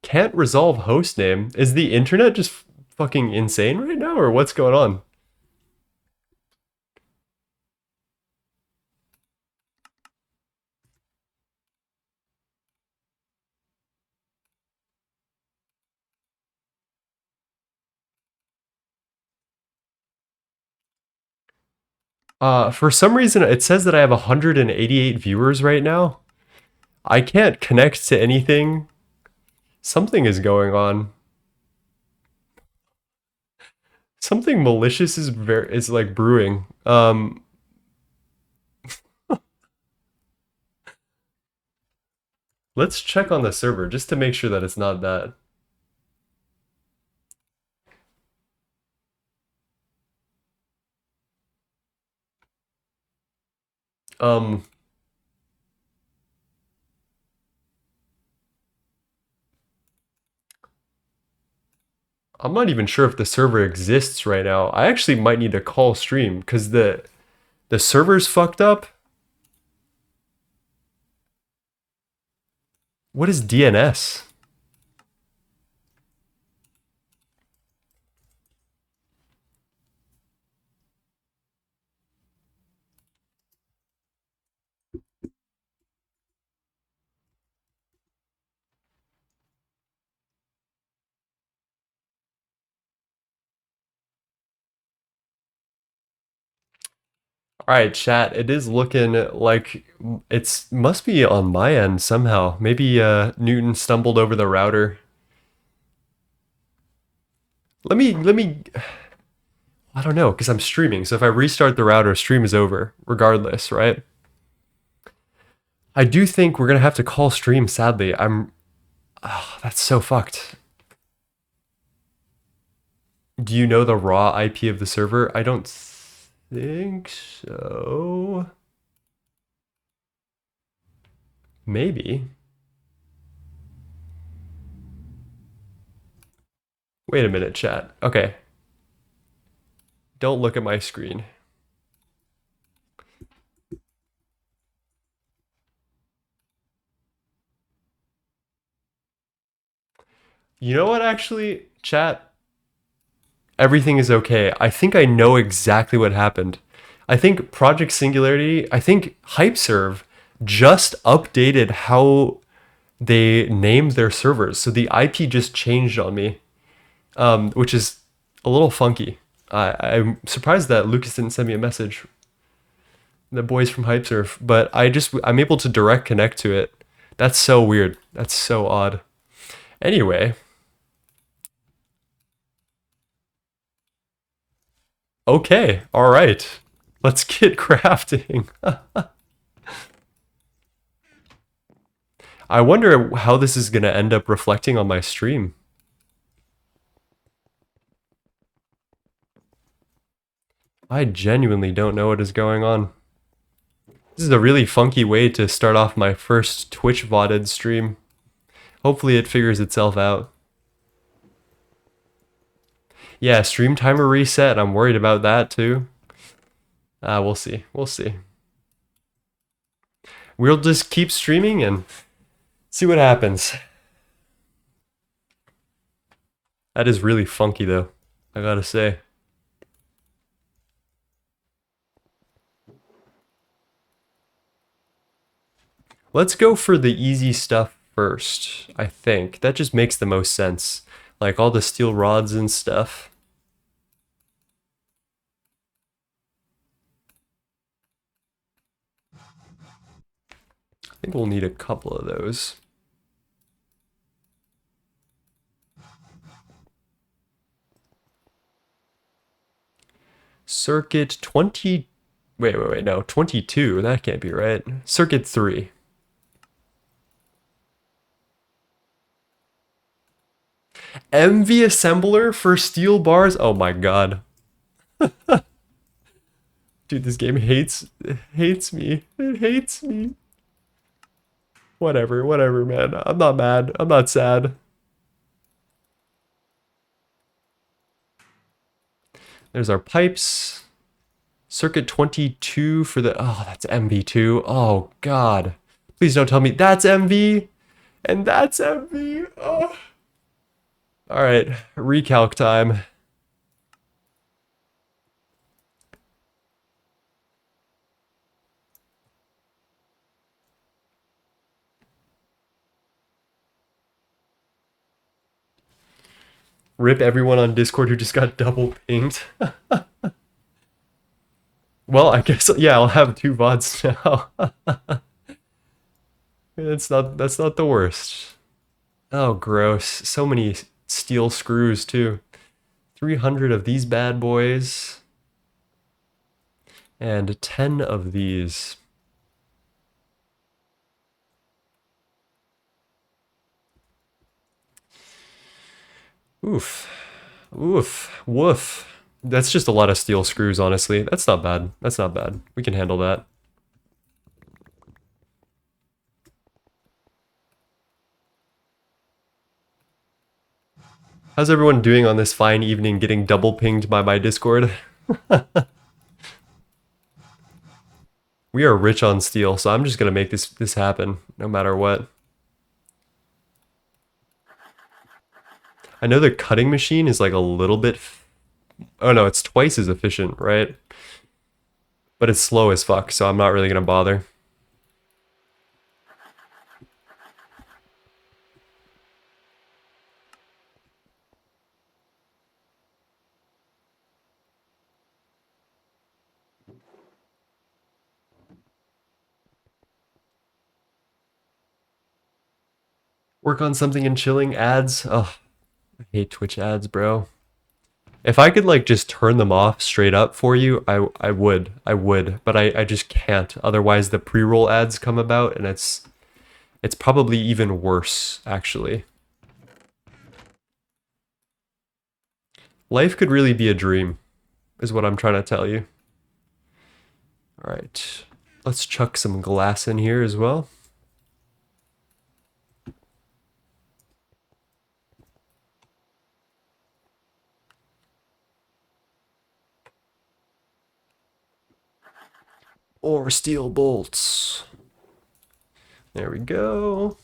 Can't resolve host name. Is the internet just fucking insane right now, or what's going on? For some reason, it says that I have 188 viewers right now. I can't connect to anything. Something is going on. Something malicious is like brewing. Let's check on the server just to make sure that it's not that. Um, I'm not even sure if the server exists right now. I actually might need to call stream because the server's fucked up. What is DNS? All right, chat. It is looking like it's must be on my end somehow. Maybe Newton stumbled over the router. Let me I don't know because I'm streaming. So if I restart the router, stream is over regardless, right? I do think we're gonna have to call stream. Sadly, oh, that's so fucked. Do you know the raw IP of the server? I don't think so. Maybe. Wait a minute, chat. Okay. Don't look at my screen. You know what, actually, chat? Everything is okay. I think I know exactly what happened. I think Project Singularity, I think HypeServe just updated how they named their servers. So the IP just changed on me, which is a little funky. I'm surprised that Lucas didn't send me a message. The boys from HypeSurf, but I'm able to direct connect to it. That's so weird. That's so odd. Anyway, okay, all right. Let's get crafting. I wonder how this is gonna end up reflecting on my stream. I genuinely don't know what is going on. This is a really funky way to start off my first Twitch VODed stream. Hopefully it figures itself out. Yeah, stream timer reset. I'm worried about that too. We'll see. We'll see. We'll just keep streaming and see what happens. That is really funky though, I gotta say. Let's go for the easy stuff first, I think. That just makes the most sense. Like all the steel rods and stuff. I think we'll need a couple of those. Circuit 20... Wait, no, 22. That can't be right. Circuit 3. MV assembler for steel bars? Oh my god. Dude, this game hates me. It hates me. Whatever, man. I'm not mad. I'm not sad. There's our pipes. Circuit 22 for the... Oh, that's MV2. Oh, God. Please don't tell me that's MV. And that's MV. Oh. All right. Recalc time. Rip everyone on Discord who just got double pinged. Well, I guess, yeah, I'll have 2 VODs now. That's not the worst. Oh, gross. So many steel screws, too. 300 of these bad boys. And 10 of these. Oof. Oof. Woof. That's just a lot of steel screws, honestly. That's not bad. That's not bad. We can handle that. How's everyone doing on this fine evening getting double pinged by my Discord? We are rich on steel, so I'm just gonna make this happen no matter what. I know the cutting machine is like a little bit oh no, it's twice as efficient, right? But it's slow as fuck, so I'm not really gonna bother. Work on something in chilling ads. Oh, I hate Twitch ads, bro. If I could like just turn them off straight up for you, I would. I would, but I just can't. Otherwise the pre-roll ads come about and it's probably even worse, actually. Life could really be a dream, is what I'm trying to tell you. All right. Let's chuck some glass in here as well. Or steel bolts. There we go.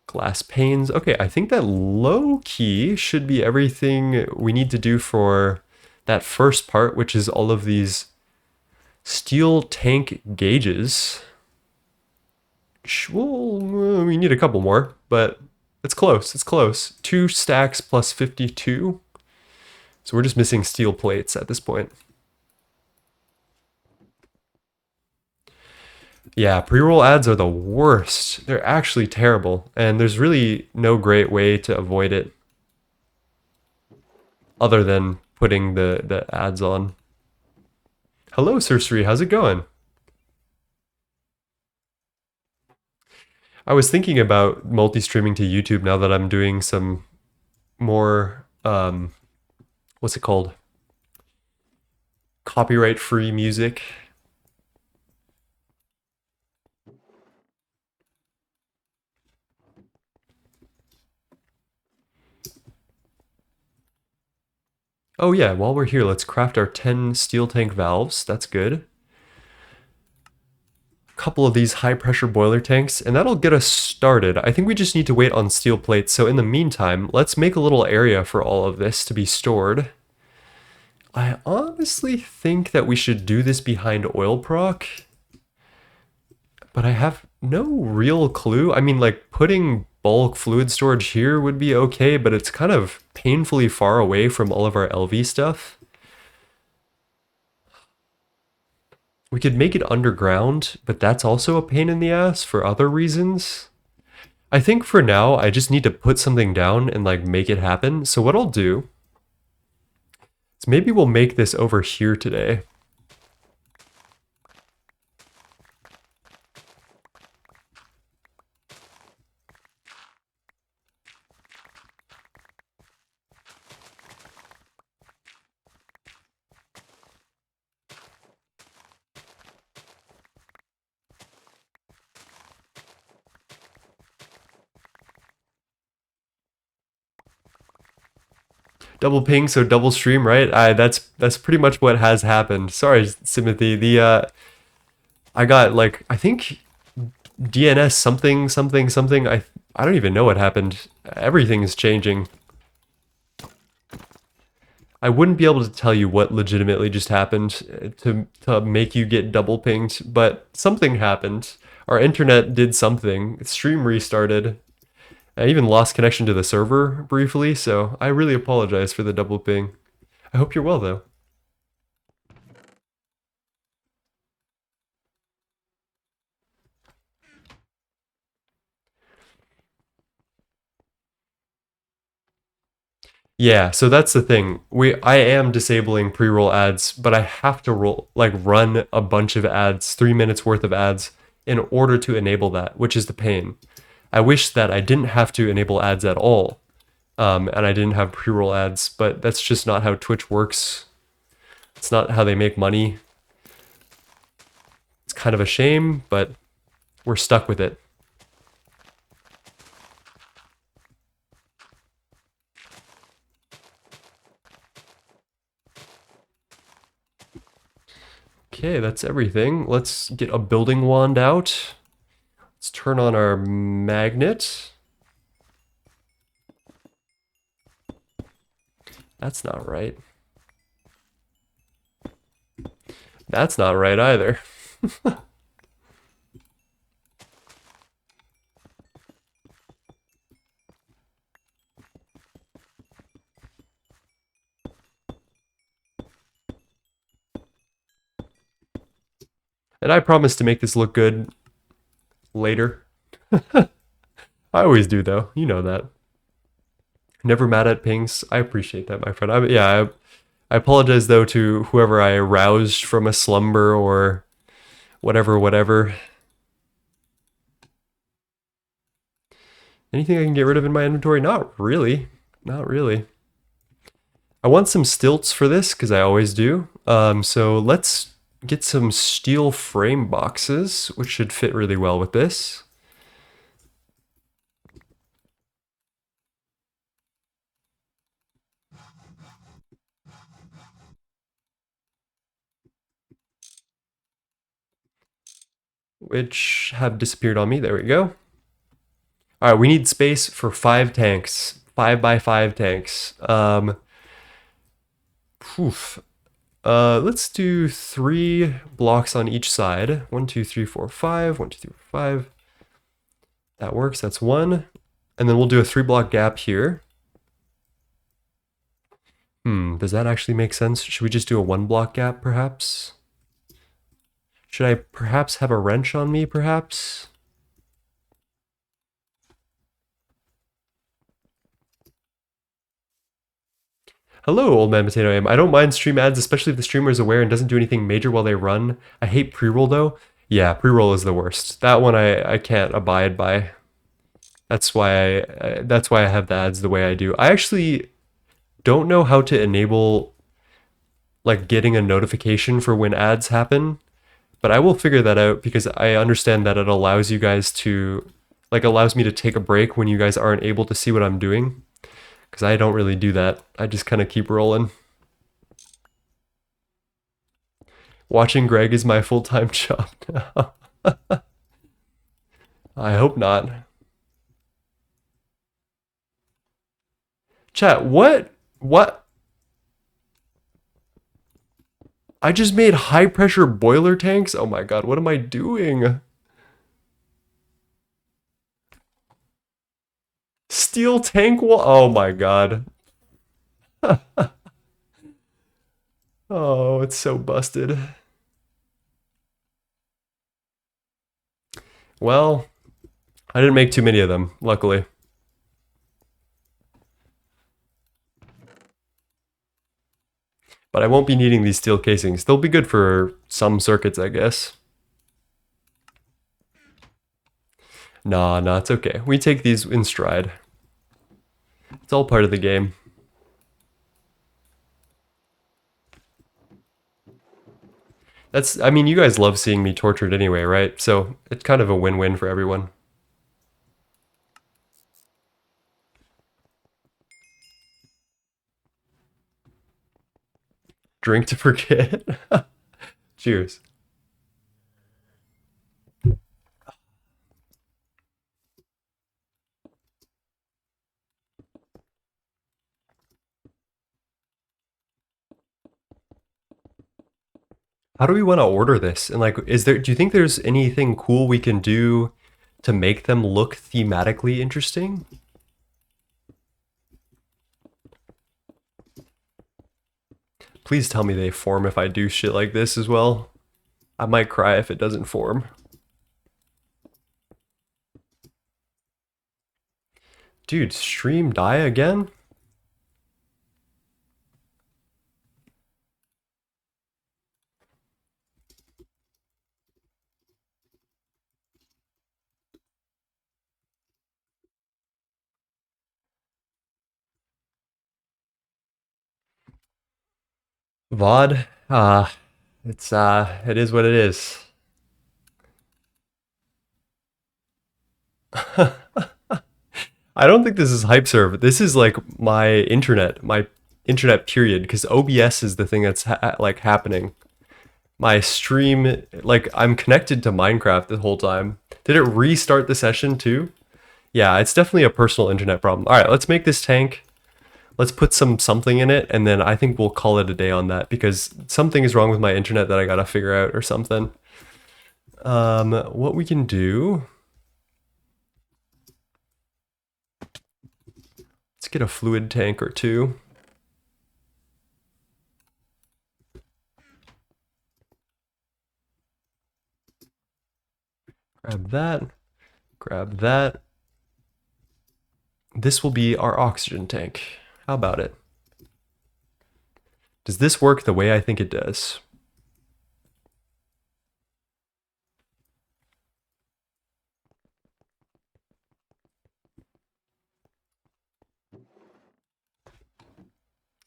Glass panes. Okay, I think that low key should be everything we need to do for that first part, which is all of these steel tank gauges. Well, we need a couple more, but it's close. It's close. 2 stacks plus 52. So we're just missing steel plates at this point. Yeah, pre-roll ads are the worst. They're actually terrible, and there's really no great way to avoid it other than putting the ads on. Hello, Sorcery, how's it going? I was thinking about multi-streaming to YouTube now that I'm doing some more, what's it called? Copyright-free music. Oh yeah, while we're here, let's craft our 10 steel tank valves. That's good. Couple of these high pressure boiler tanks, and that'll get us started. I think we just need to wait on steel plates. So in the meantime, let's make a little area for all of this to be stored. I honestly think that we should do this behind oil proc, but I have no real clue. I mean, like putting bulk fluid storage here would be okay, but it's kind of painfully far away from all of our LV stuff. We could make it underground, but that's also a pain in the ass for other reasons. I think for now, I just need to put something down and like make it happen. So what I'll do is maybe we'll make this over here today. Double ping, so double stream, right? That's pretty much what has happened. Sorry, Simothy. I got like I think DNS something something something. I don't even know what happened. Everything is changing. I wouldn't be able to tell you what legitimately just happened to make you get double pinged, but something happened. Our internet did something. Stream restarted. I even lost connection to the server briefly, so I really apologize for the double ping. I hope you're well, though. Yeah, so that's the thing. I am disabling pre-roll ads, but I have to run a bunch of ads, 3 minutes worth of ads, in order to enable that, which is the pain. I wish that I didn't have to enable ads at all, and I didn't have pre-roll ads, but that's just not how Twitch works. It's not how they make money. It's kind of a shame, but we're stuck with it. Okay, that's everything. Let's get a building wand out. Let's turn on our magnet. That's not right. That's not right either. And I promise to make this look good later. I always do, though. You know that. Never mad at pings. I appreciate that, my friend. I apologize, though, to whoever I roused from a slumber or whatever. Anything I can get rid of in my inventory? Not really. Not really. I want some stilts for this, because I always do. So let's get some steel frame boxes, which should fit really well with this. Which have disappeared on me. There we go. All right, we need space for 5 tanks. 5x5 tanks. Oof. Let's do 3 blocks on each side. 1, 2, 3, 4, 5. 1, 2, 3, 4, 5. That works. That's 1. And then we'll do a 3-block gap here. Does that actually make sense? Should we just do a 1-block gap, perhaps? Should I perhaps have a wrench on me, perhaps? Hello, Old Man Potato AM. I don't mind stream ads, especially if the streamer is aware and doesn't do anything major while they run. I hate pre-roll, though. Yeah, pre-roll is the worst. That one I can't abide by. That's why I have the ads the way I do. I actually don't know how to enable like getting a notification for when ads happen, but I will figure that out because I understand that it allows you guys to allows me to take a break when you guys aren't able to see what I'm doing. Because I don't really do that. I just kind of keep rolling. Watching Greg is my full-time job now. I hope not. Chat, what? What? I just made high-pressure boiler tanks? Oh my god, what am I doing? Steel tank wall? Oh my god. Oh, it's so busted. Well, I didn't make too many of them, luckily. But I won't be needing these steel casings. They'll be good for some circuits, I guess. Nah, it's okay. We take these in stride. It's all part of the game. I mean, you guys love seeing me tortured anyway, right? So it's kind of a win-win for everyone. Drink to forget. Cheers. How do we want to order this? And like, do you think there's anything cool we can do to make them look thematically interesting? Please tell me they form if I do shit like this as well. I might cry if it doesn't form. Dude, stream die again? VOD? It is what it is. I don't think this is hype serve. This is like my internet period, because OBS is the thing that's like happening. My stream, like I'm connected to Minecraft the whole time. Did it restart the session too? Yeah, it's definitely a personal internet problem. All right, let's make this tank. Let's put something in it, and then I think we'll call it a day on that because something is wrong with my internet that I gotta figure out or something. What we can do, let's get a fluid tank or two. Grab that, grab that. This will be our oxygen tank. How about it? Does this work the way I think it does?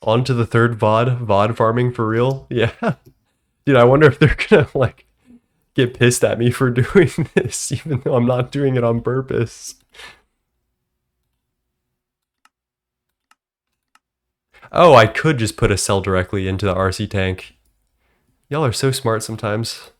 On to the third VOD farming for real? Yeah. Dude, I wonder if they're gonna like get pissed at me for doing this, even though I'm not doing it on purpose. Oh, I could just put a cell directly into the RC tank. Y'all are so smart sometimes.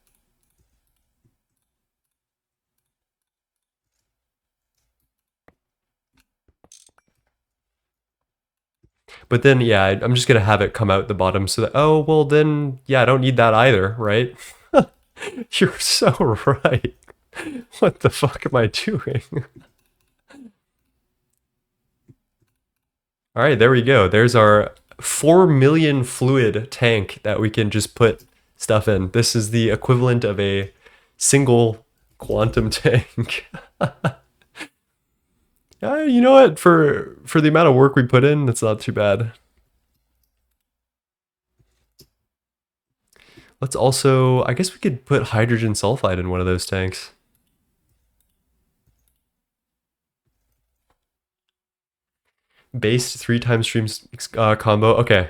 But then, yeah, I'm just gonna have it come out the bottom so that, oh, well then, yeah, I don't need that either, right? You're so right. What the fuck am I doing? All right, there we go. There's our 4 million fluid tank that we can just put stuff in. This is the equivalent of a single quantum tank. You know what? For the amount of work we put in, that's not too bad. Let's also, I guess we could put hydrogen sulfide in one of those tanks. Based 3 times streams combo. Okay,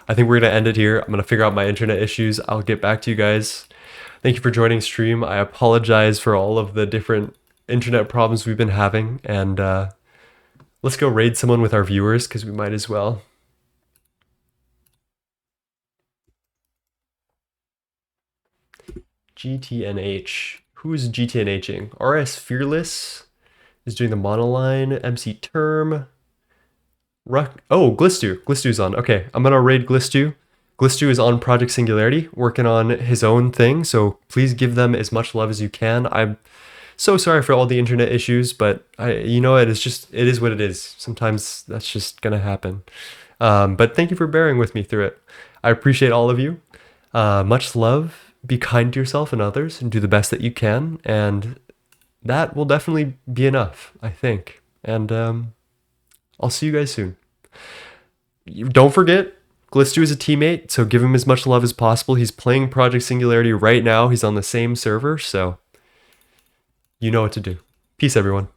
I think we're gonna end it here. I'm gonna figure out my internet issues. I'll get back to you guys. Thank you for joining stream. I apologize for all of the different internet problems we've been having, and let's go raid someone with our viewers because we might as well. GTNH. Who's GTNHing? RS Fearless is doing the monoline. MC Term. Oh, Glistu. Glistu's on. Okay, I'm gonna raid Glistu. Glistu is on Project Singularity, working on his own thing, so please give them as much love as you can. I'm so sorry for all the internet issues, but you know, it is what it is. Sometimes that's just gonna happen. But thank you for bearing with me through it. I appreciate all of you. Much love. Be kind to yourself and others, and do the best that you can. And that will definitely be enough, I think. And I'll see you guys soon. Don't forget, Glistu is a teammate, so give him as much love as possible. He's playing Project Singularity right now. He's on the same server, so you know what to do. Peace, everyone.